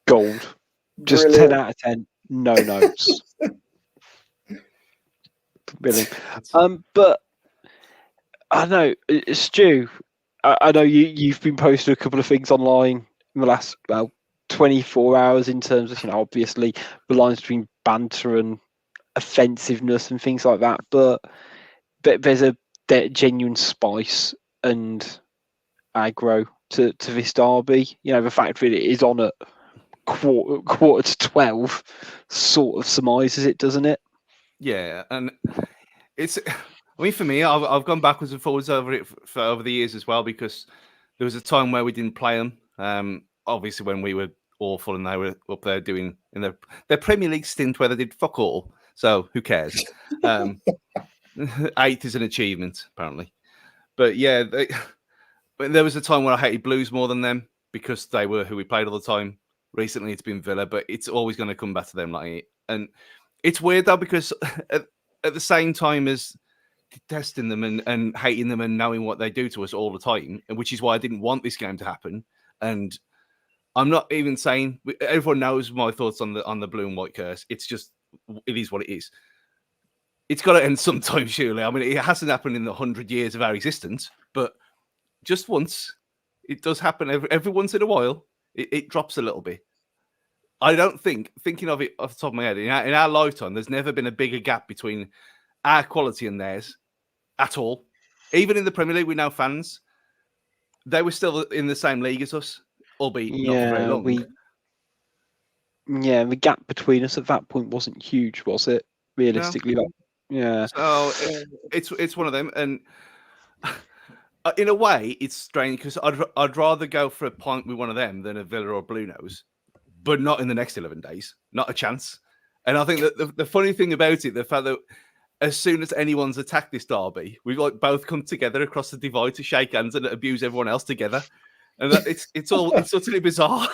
Gold. Just Brilliant. 10 out of 10. No notes. Brilliant. But I know, Stu, I know you've been posting a couple of things online in the last 24 hours in terms of, obviously the lines between banter and offensive-ness and things like that, but there's a genuine spice and aggro to this derby. The fact that it is on at quarter to 12 sort of surmises it, doesn't it? Yeah, and it's... I mean, for me, I've gone backwards and forwards over it for over the years as well, because there was a time where we didn't play them. Obviously, when we were awful and they were up there doing in their Premier League stint where they did fuck all. So who cares? 8th is an achievement, apparently. But yeah, there was a time where I hated Blues more than them because they were who we played all the time. Recently, it's been Villa, but it's always going to come back to them. And it's weird though, because at the same time as detesting them and hating them and knowing what they do to us all the time, and which is why I didn't want this game to happen. And I'm not even saying, everyone knows my thoughts on the blue and white curse. It's just, it is what it is. It's got to end sometime, surely. I mean, it hasn't happened in the 100 years of our existence, but just once, it does happen every once in a while. It drops a little bit. I don't think, thinking of it off the top of my head, in our lifetime, there's never been a bigger gap between our quality and theirs at all. Even in the Premier League, we know fans, they were still in the same league as us, albeit not for very long. The gap between us at that point wasn't huge, was it? Realistically, No. Yeah. So it's one of them, and in a way, it's strange because I'd rather go for a pint with one of them than a Villa or Blue Nose, but not in the next 11 days, not a chance. And I think that the funny thing about it, the fact that as soon as anyone's attacked this derby, we've both come together across the divide to shake hands and abuse everyone else together, and it's utterly bizarre.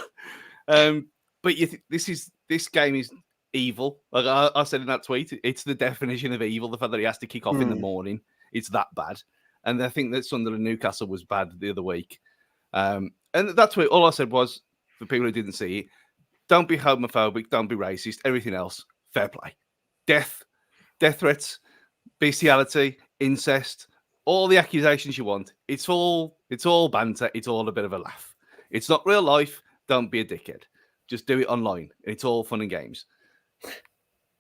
But this game is evil. Like I said in that tweet, it's the definition of evil. The fact that he has to kick off in the morning, it's that bad. And I think that Sunderland Newcastle was bad the other week. And that's what all I said was, for people who didn't see it, don't be homophobic, don't be racist. Everything else, fair play. Death threats, bestiality, incest, all the accusations you want. It's all banter. It's all a bit of a laugh. It's not real life. Don't be a dickhead. Just do it online. It's all fun and games.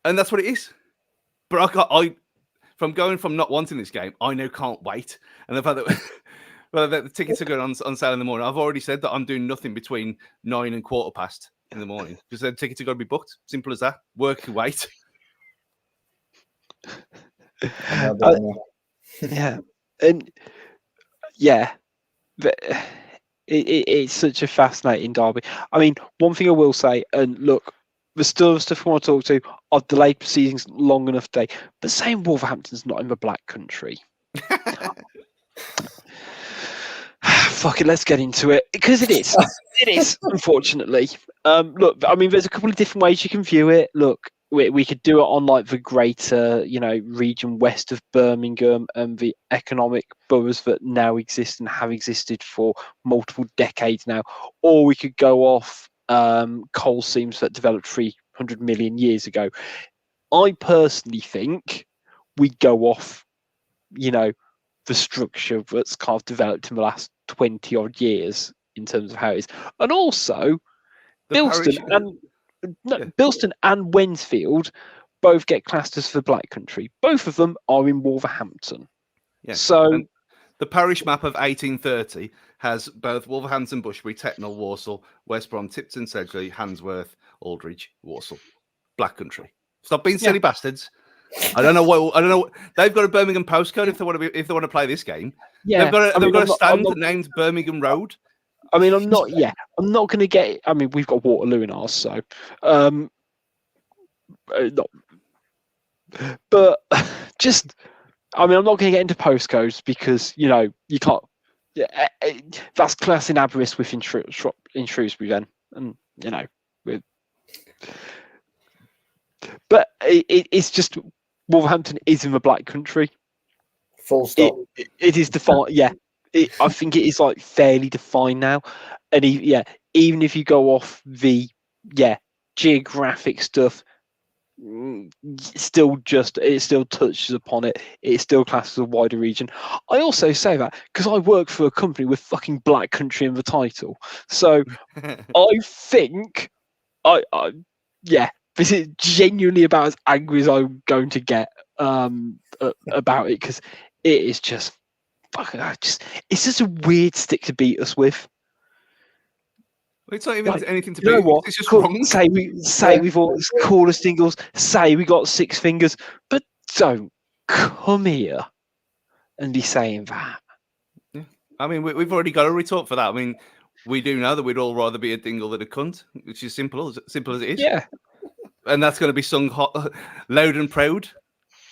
And that's what it is. But from going from not wanting this game, I now can't wait. And the fact that well, the tickets are going on sale in the morning. I've already said that I'm doing nothing between 9 and 15:15 in the morning because the tickets are going to be booked. Simple as that. Work your wait. Yeah, and yeah, but it's such a fascinating derby. I mean, one thing I will say, and look, there's still stuff I want to talk to. I've delayed proceedings long enough today, but saying Wolverhampton's not in the Black Country. Fuck it, let's get into it because it is. It is, unfortunately. Look, I mean, there's a couple of different ways you can view it. Look, we could do it on like the greater, region west of Birmingham and the economic boroughs that now exist and have existed for multiple decades now, or we could go off coal seams that developed 300 million years ago. I personally think we go off, the structure that's kind of developed in the last 20 odd years in terms of how it is, and also Bilston and Wednesfield both get classed as the Black Country. Both of them are in Wolverhampton. Yeah. So and the parish map of 1830 has both Wolverhampton, Bushbury, Tetnall, Walsall, West Brom, Tipton, Sedgley, Handsworth, Aldridge, Walsall. Black Country. Stop being silly bastards. I don't know. They've got a Birmingham postcode if they want to play this game. Yeah, they've got a stand named Birmingham Road. I mean, I'm not going to get. I mean, we've got Waterloo in ours, so. But just, I mean, I'm not going to get into postcodes because you can't. That's class in Aberystwyth in Shrewsbury then, and but it's just Wolverhampton is in the Black Country. Full stop. It is defined. Yeah, I think it is like fairly defined now, and even if you go off the geographic stuff, it still touches upon it. It's still classed as a wider region. I also say that because I work for a company with fucking Black Country in the title, so I think this is genuinely about as angry as I'm going to get about it because it is just it's just a weird stick to beat us with. It's not even anything to you know beat. What? It's just wrong. Say we've all coolest singles. Say we got 6 fingers, but don't come here and be saying that. Yeah. I mean, we've already got a retort for that. I mean, we do know that we'd all rather be a dingle than a cunt, which is simple as it is. Yeah. And that's going to be sung loud and proud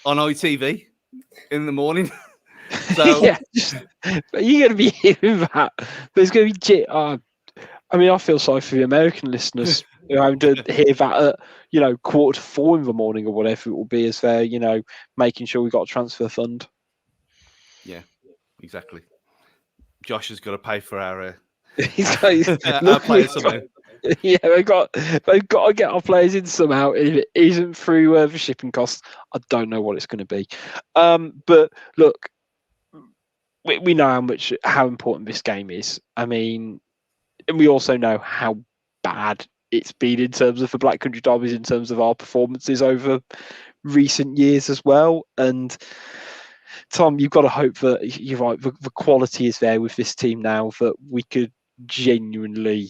on ITV in the morning. So yeah, you're going to be hearing that. There's going to be. I mean, I feel sorry for the American listeners who having to hear that at 3:45 in the morning or whatever it will be as they're making sure we got a transfer fund. Yeah, exactly. Josh has got to pay for our players somehow. Yeah, they've got to get our players in somehow. If it isn't through the shipping costs, I don't know what it's going to be. But look, we know how important this game is. I mean, and we also know how bad it's been in terms of the Black Country derbies, in terms of our performances over recent years as well. And Tom, you've got to hope that you're right. The quality is there with this team now that we could genuinely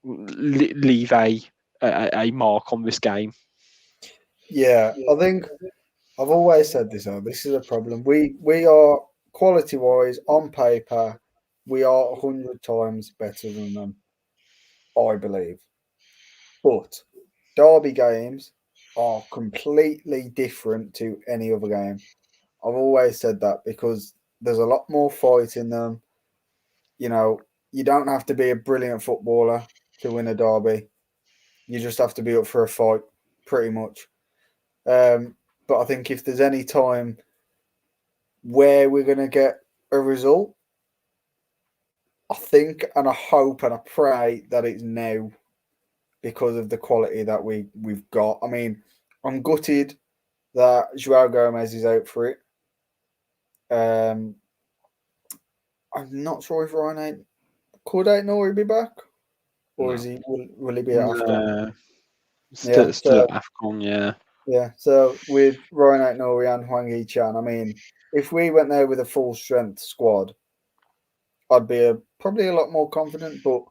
leave a mark on this game. Yeah, I think I've always said this. This is a problem. We are quality-wise on paper. We are 100 times better than them, I believe. But derby games are completely different to any other game. I've always said that because there's a lot more fight in them. You don't have to be a brilliant footballer to win a derby. You just have to be up for a fight, pretty much. But I think if there's any time where we're going to get a result, I think and I hope and I pray that it's now because of the quality that we've got. I mean, I'm gutted that João Gomez is out for it. I'm not sure if Ryan could Aït-Nouri be back, or is he? Will he be at AFCON? Still at AFCON, yeah. Yeah, so with Ryan Nouri and Hwang Hee-chan, I mean, if we went there with a full strength squad, I'd be probably a lot more confident, but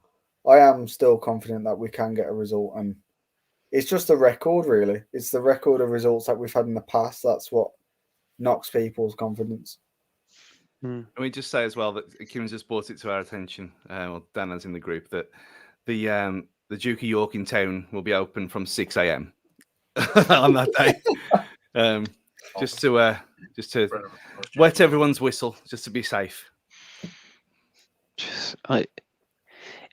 I am still confident that we can get a result. And it's just the record, really. It's the record of results that we've had in the past. That's what knocks people's confidence. Can we just say as well that Kim just brought it to our attention, or Dan has in the group, that the Duke of York in town will be open from 6 a.m. on that day, just to wet everyone's whistle, just to be safe.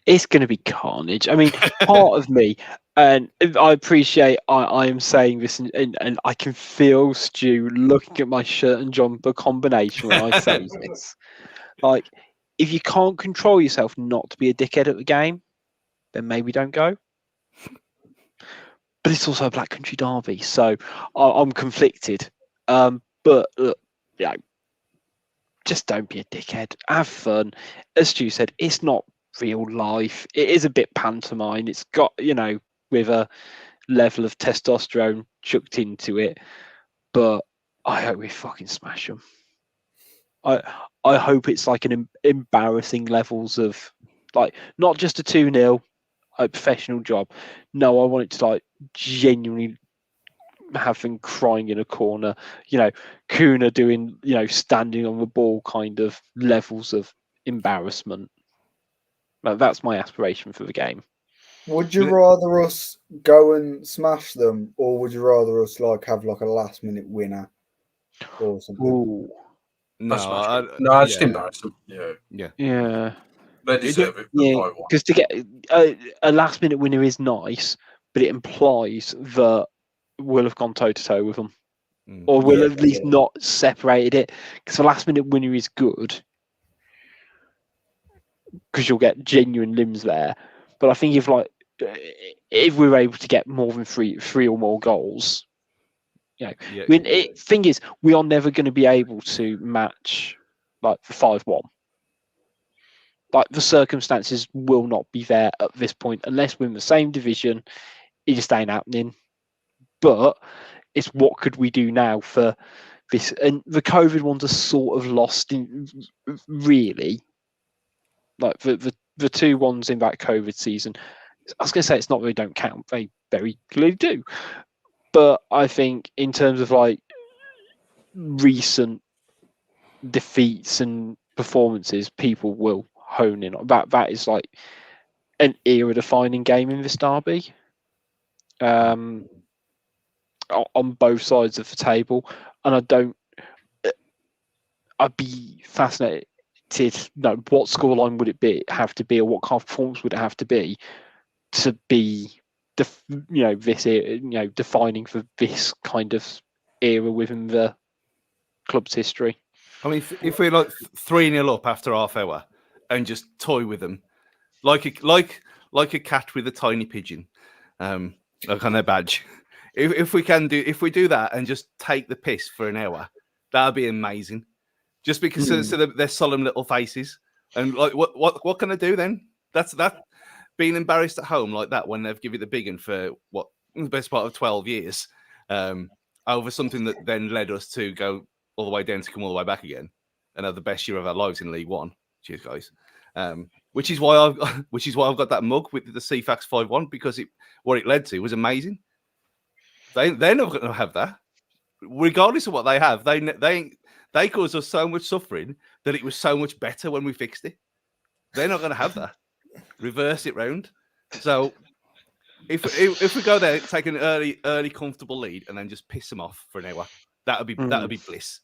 It's going to be carnage. I mean, part of me, and I appreciate I am saying this, and I can feel Stu looking at my shirt and jumper combination when I say this. Like, if you can't control yourself not to be a dickhead at the game, then maybe don't go. But it's also a Black Country derby, so I'm conflicted. But yeah, just don't be a dickhead. Have fun. As Stu said, it's not real life. It is a bit pantomime. It's got, with a level of testosterone chucked into it. But I hope we fucking smash them. I hope it's like an embarrassing levels of, like, not just a 2-0, a professional job. No, I want it to, like, genuinely have them crying in a corner. Cunha doing, standing on the ball kind of levels of embarrassment. That's my aspiration for the game. Would you rather us go and smash them, or would you rather us have a last minute winner or something? Ooh. No, just embarrass them. Yeah. They deserve it. Yeah, because to get a last minute winner is nice, but it implies that we'll have gone toe to toe with them, or we'll at least not separated it. Because the last minute winner is good, because you'll get genuine limbs there. But I think if we're able to get more than three or more goals, thing is, we are never going to be able to match like the 5-1. Like, the circumstances will not be there at this point unless we're in the same division. It just ain't happening. But it's what could we do now for this? And the COVID ones are sort of lost in, really. Like the two ones in that COVID season, I was going to say it's not really don't count. They very clearly do. But I think in terms of like recent defeats and performances, people will hone in on that. That is like an era-defining game in this derby. On both sides of the table, and I'd be fascinated. What scoreline would it have to be, or what kind of performance would it have to be this defining for this kind of era within the club's history? I mean, if we're like 3-0 up after half hour and just toy with them, like a cat with a tiny pigeon, like on their badge. If we do that and just take the piss for an hour, that'd be amazing. Just because they're solemn little faces, and like what can I do then? That's being embarrassed at home like that when they've given it the big one for the best part of 12 years, over something that then led us to go all the way down to come all the way back again and have the best year of our lives in League One. Cheers, guys. Which is why I've got that mug with the CFAX 5-1, because what it led to was amazing. They're not going to have that, regardless of what they have. They caused us so much suffering that it was so much better when we fixed it. They're not going to have that. Reverse it round. So if we go there, take an early comfortable lead, and then just piss them off for an hour, that'd be bliss.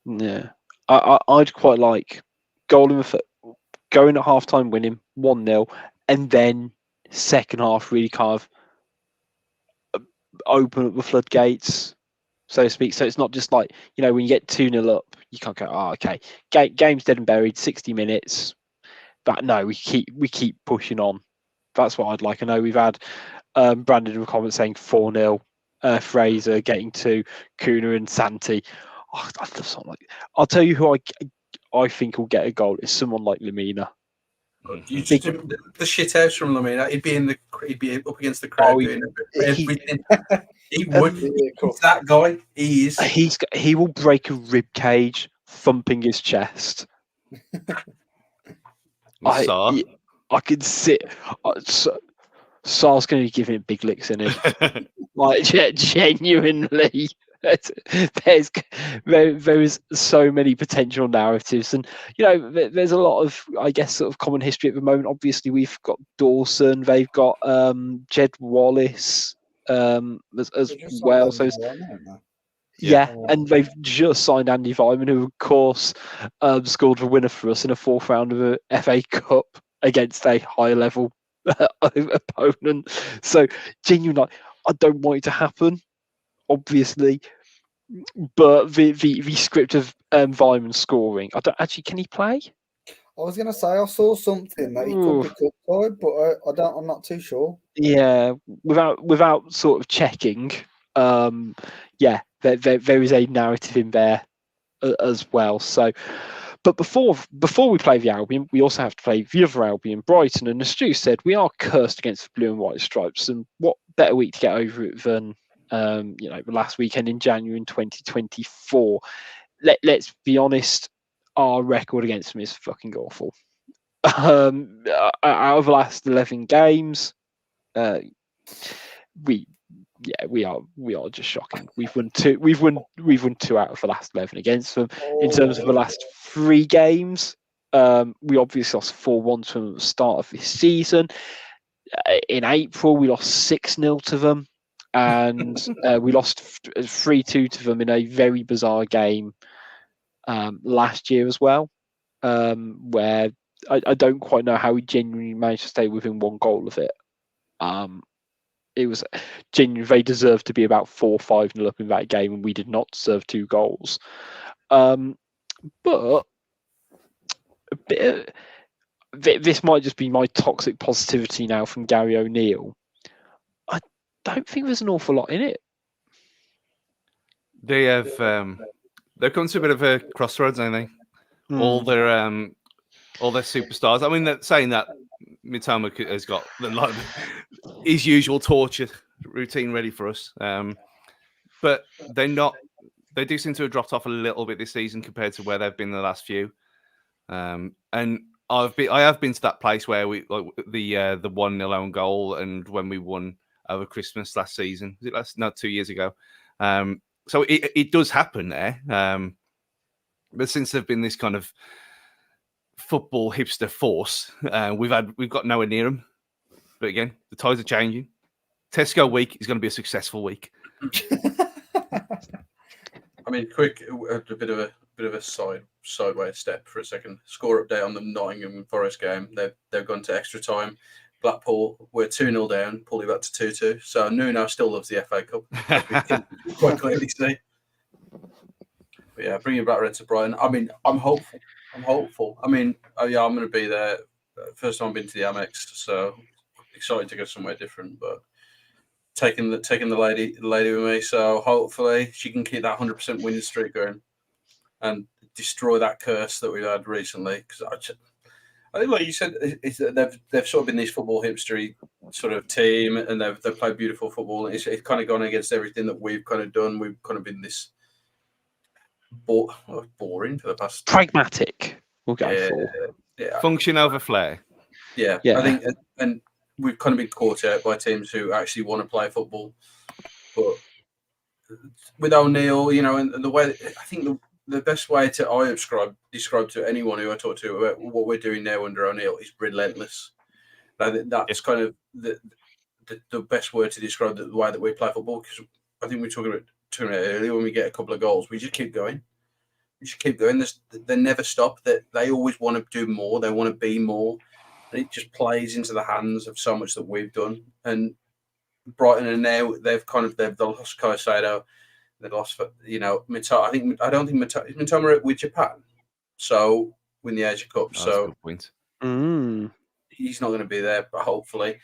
Yeah, I'd quite like going at half time, winning 1-0, and then second half really kind of open up the floodgates, so to speak. So it's not just like, when you get 2-0 up, you can't go, okay, game's dead and buried, 60 minutes. But no, we keep pushing on. That's what I'd like. I know we've had Brandon in the comments saying 4-0, Fraser getting 2, Cunha and Santi. Oh, I love something like. I'll tell you who I think will get a goal is someone like Lamina. You just the shit house from Lamina. He'd be up against the crowd doing everything. He would. He's that guy. He is. He will break a rib cage thumping his chest. I can sit. Sar's going to be giving it big licks in it. Like genuinely, there is so many potential narratives, and there's a lot of, I guess, sort of common history at the moment. Obviously, we've got Dawson, they've got Jed Wallace as well. So yeah, and they've just signed Andy Vyman, who of course scored the winner for us in a fourth round of the FA Cup against a high level opponent. So genuinely, I don't want it to happen, obviously, but the script of Vyman scoring, I don't actually. Can he play? I was going to say I saw something that he could be cup tied, but I'm not too sure. Yeah, without sort of checking, yeah, there is a narrative in there as well. So, but before we play the Albion, we also have to play the other Albion, Brighton. And as Stu said, we are cursed against the blue and white stripes. And what better week to get over it than the last weekend in January in 2024? Let's be honest, our record against them is fucking awful. Out of the last 11 games, we are just shocking. We've won two out of the last 11 against them. In terms of the last 3 games, we obviously lost 4-1 to them at the start of this season. In April, we lost 6-0 to them, and we lost 3-2 to them in a very bizarre game last year as well, where I don't quite know how we genuinely managed to stay within 1 goal of it. It was genuinely, they deserved to be about 4-5-0 up in that game, and we did not deserve 2 goals. But this might just be my toxic positivity now from Gary O'Neill. I don't think there's an awful lot in it. They have they've come to a bit of a crossroads, haven't they? All their superstars. I mean, they're saying that Mitoma has got his usual torture routine ready for us, but they're not. They do seem to have dropped off a little bit this season compared to where they've been the last few. And I have been to that place where we the 1-0 own goal, and when we won over Christmas last season. Was it 2 years ago? So it does happen there. But since they've been this kind of football hipster force, we've got nowhere near them. But again, the tides are changing. Tesco week is going to be a successful week. I mean, a bit of a sideways step for a second. Score update on the Nottingham Forest game. They've gone to extra time. Blackpool, we're 2-0 down, pulling back to 2-2. So Nuno still loves the FA Cup, as we can quite clearly see. But yeah, bringing back red to Brighton. I mean, I'm hopeful. I mean, I'm going to be there. First time I've been to the Amex, so excited to go somewhere different. But taking the lady with me, so hopefully she can keep that 100% winning streak going and destroy that curse that we've had recently. Because I think, like you said, they've sort of been this football hipstery sort of team, and they've played beautiful football. It's kind of gone against everything that we've kind of done. We've kind of been this boring for the past. Pragmatic. We'll go for. Yeah. Function over flair. Yeah, I think, and we've kind of been caught out by teams who actually want to play football. But with O'Neill, and the way I think the best way I describe to anyone who I talk to about what we're doing now under O'Neill is relentless. That's kind of the best word to describe the way that we play football. Because I think we were talking about earlier, when we get a couple of goals, we just keep going. They never stop. They always want to do more. They want to be more. And it just plays into the hands of so much that we've done. And Brighton are now they've lost Caicedo. They lost, Mitoma. I don't think Mitoma with Japan. So win the Asia Cup. That's so a good point. He's not going to be there, but hopefully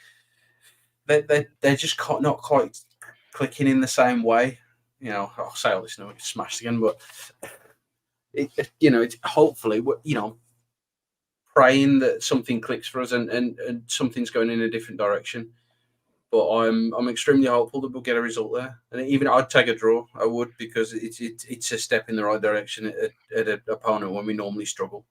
they're just not quite clicking in the same way. I'll say all this and I'll get smashed again, but it's hopefully, praying that something clicks for us and something's going in a different direction. But I'm extremely hopeful that we'll get a result there. And even I'd take a draw. I would, because it's a step in the right direction at an opponent when we normally struggle.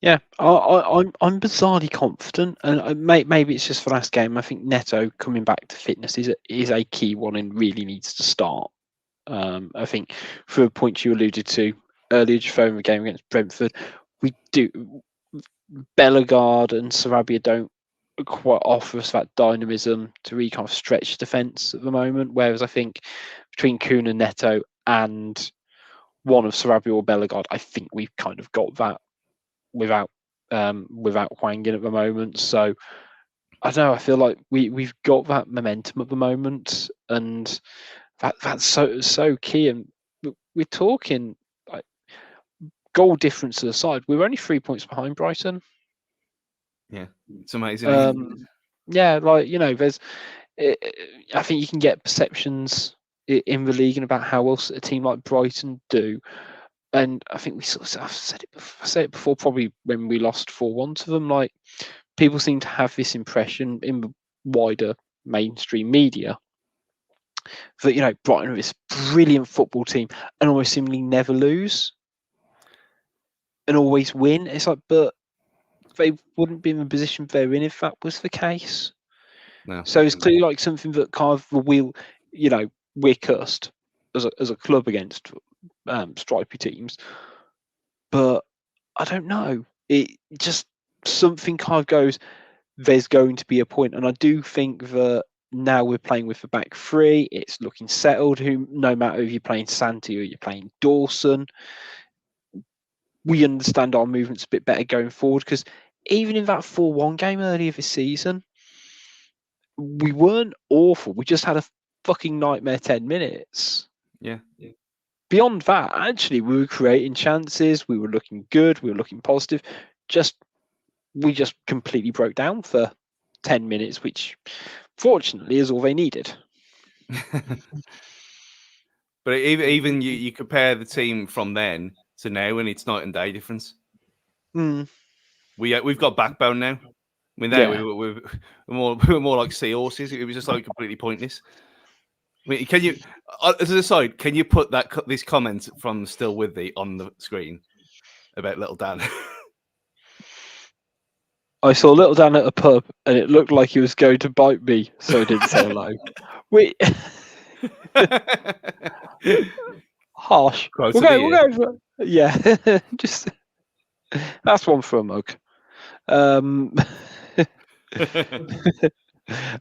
Yeah, I'm bizarrely confident, and maybe it's just for last game. I think Neto coming back to fitness is a key one and really needs to start. I think for a point you alluded to earlier, just following the game against Brentford, we do Bellegarde and Sarabia don't quite offer us that dynamism to really kind of stretch defence at the moment. Whereas I think between Cunha, Neto, and one of Sarabia or Bellegarde, I think we've kind of got that without Hwang in at the moment. So I don't know. I feel like we've got that momentum at the moment, and that's so key. And we're talking like goal difference aside, we're only 3 points behind Brighton. Yeah, it's amazing. Yeah, like there's. I think you can get perceptions in the league and about how else a team like Brighton do. And I think I've said it before, probably when we lost 4-1 to them. Like, people seem to have this impression in the wider mainstream media that Brighton are this brilliant football team and almost seemingly never lose and always win. It's like, but they wouldn't be in the position they're in if that was the case. No. So it's clearly like something that kind of we're cursed as a club against stripy teams. But I don't know. It just something kind of goes, there's going to be a point. And I do think that now we're playing with the back three. It's looking settled. No matter if you're playing Santi or you're playing Dawson, we understand our movements a bit better going forward. Because even in that 4-1 game earlier this season, we weren't awful. We just had a fucking nightmare 10 minutes. Yeah. Beyond that, actually, we were creating chances. We were looking good. We were looking positive. We just completely broke down for 10 minutes, which fortunately is all they needed. But even you compare the team from then to now, and it's night and day difference. We've got backbone now. I mean, there we're more like seahorses. It was just like completely pointless. I mean, can you, as an aside, can you put this comment from Still With Thee on the screen about Little Dan? I saw Little Dan at a pub, and it looked like he was going to bite me, so I didn't say hello. Harsh. We'll go. Yeah, just that's one for a mug.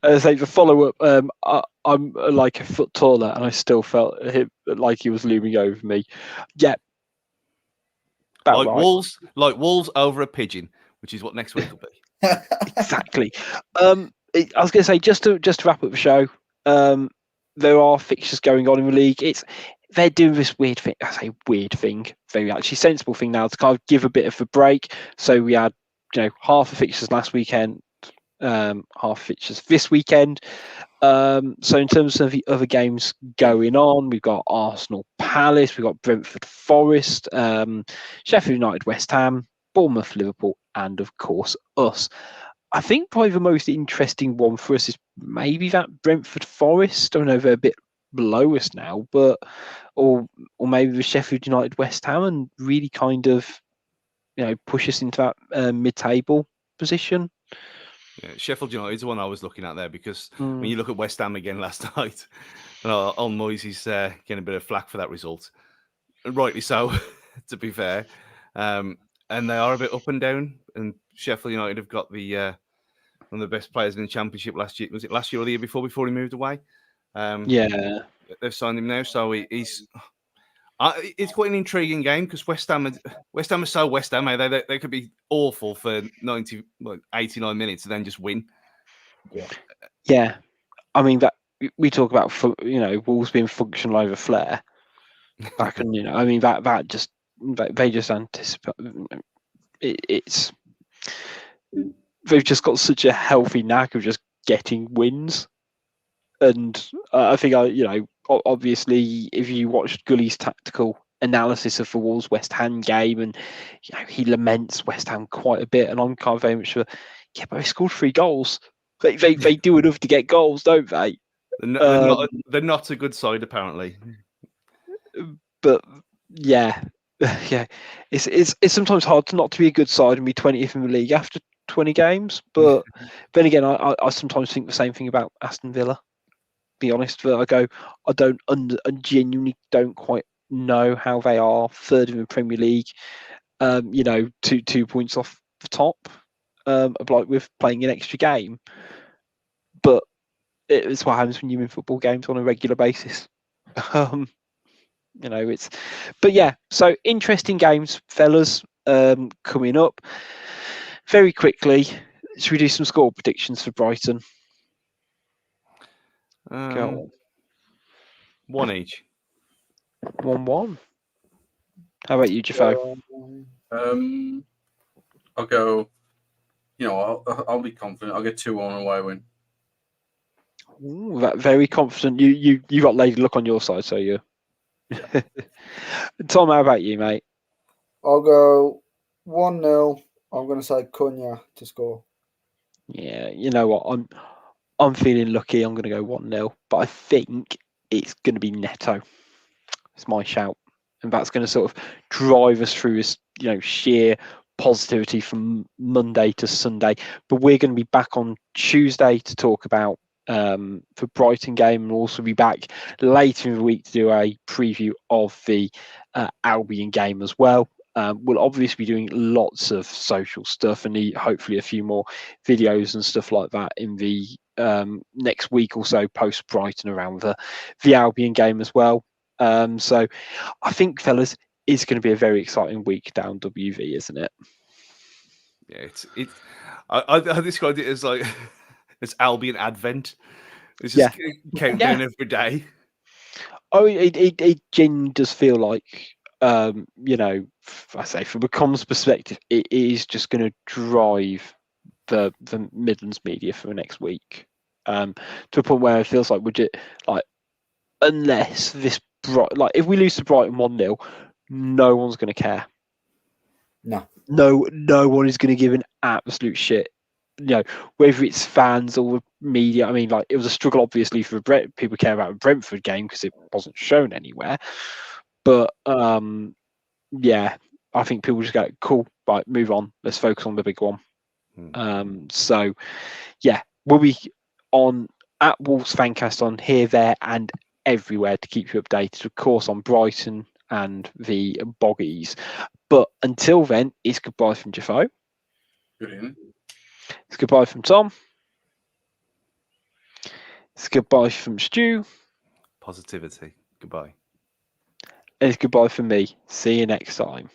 As the follow up, I'm like a foot taller, and I still felt like he was looming over me. Yeah, like right. wolves over a pigeon, which is what next week will be. Exactly. I was going to say just to wrap up the show. There are fixtures going on in the league. They're doing this weird thing. I say weird thing, very actually sensible thing now to kind of give a bit of a break. So we had half the fixtures last weekend. Half fixtures this weekend. So in terms of the other games going on, we've got Arsenal Palace, we've got Brentford Forest, Sheffield United West Ham, Bournemouth Liverpool, and of course us. I think probably the most interesting one for us is maybe that Brentford Forest. I don't know if they're a bit below us now, but or maybe the Sheffield United West Ham and really kind of push us into that mid-table position. Yeah, Sheffield United is the one I was looking at there because when you look at West Ham again last night, Old Moisey's getting a bit of flack for that result, and rightly so, to be fair. And they are a bit up and down. And Sheffield United have got the one of the best players in the Championship last year. Was it last year or the year before he moved away? Yeah, they've signed him now, so he's. It's quite an intriguing game because West Ham are so West Ham. They could be awful for 89 minutes and then just win. Yeah. I mean that we talk about Wolves being functional over flair. I mean that just they just anticipate. It's they've just got such a healthy knack of just getting wins, and I think obviously if you watched Gully's tactical analysis of the Wolves West Ham game, and he laments West Ham quite a bit, and I'm kind of very much for, yeah, but they scored 3 goals. They do enough to get goals, don't they? They're not a good side, apparently. But yeah, yeah, it's sometimes hard not to be a good side and be 20th in the league after 20 games. But then again, I sometimes think the same thing about Aston Villa. Be honest, but I genuinely don't quite know how they are third in the Premier League. 2 points off the top, like with playing an extra game. But it's what happens when you win football games on a regular basis. But yeah, so interesting games, fellas, coming up. Very quickly, should we do some score predictions for Brighton? Go on. 1 each. 1-1. How about you, Jafo? I'll go. I'll be confident. I'll get 2-1 away win. Ooh, that very confident. You got lady luck on your side, so you. Yeah. Tom, how about you, mate? I'll go 1-0. I'm going to say Cunha to score. Yeah, you know what? I'm feeling lucky. I'm going to go 1-0, but I think it's going to be Neto. It's my shout, and that's going to sort of drive us through this, sheer positivity from Monday to Sunday. But we're going to be back on Tuesday to talk about the Brighton game, and we'll also be back later in the week to do a preview of the Albion game as well. We'll obviously be doing lots of social stuff and hopefully a few more videos and stuff like that in the next week or so post Brighton around the Albion game as well. So I think, fellas, it's going to be a very exciting week down WV, isn't it? Yeah, I described it as like it's Albion Advent. It's just countdown every day. Oh, it genuinely does feel like, I say from a comms perspective, it is just going to drive the Midlands media for the next week, to a point where it feels like unless this if we lose to Brighton 1-0, no one's going to care. No one is going to give an absolute shit. Whether it's fans or media. I mean, it was a struggle, obviously, for people care about a Brentford game because it wasn't shown anywhere. But yeah, I think people just go, cool, right, move on. Let's focus on the big one. So yeah, we'll be on at Wolves Fancast on here, there, and everywhere to keep you updated, of course, on Brighton and the Boggies. But until then, it's goodbye from Jafo. Good evening. It's goodbye from Tom. It's goodbye from Stu. Positivity. Goodbye. And it's goodbye from me. See you next time.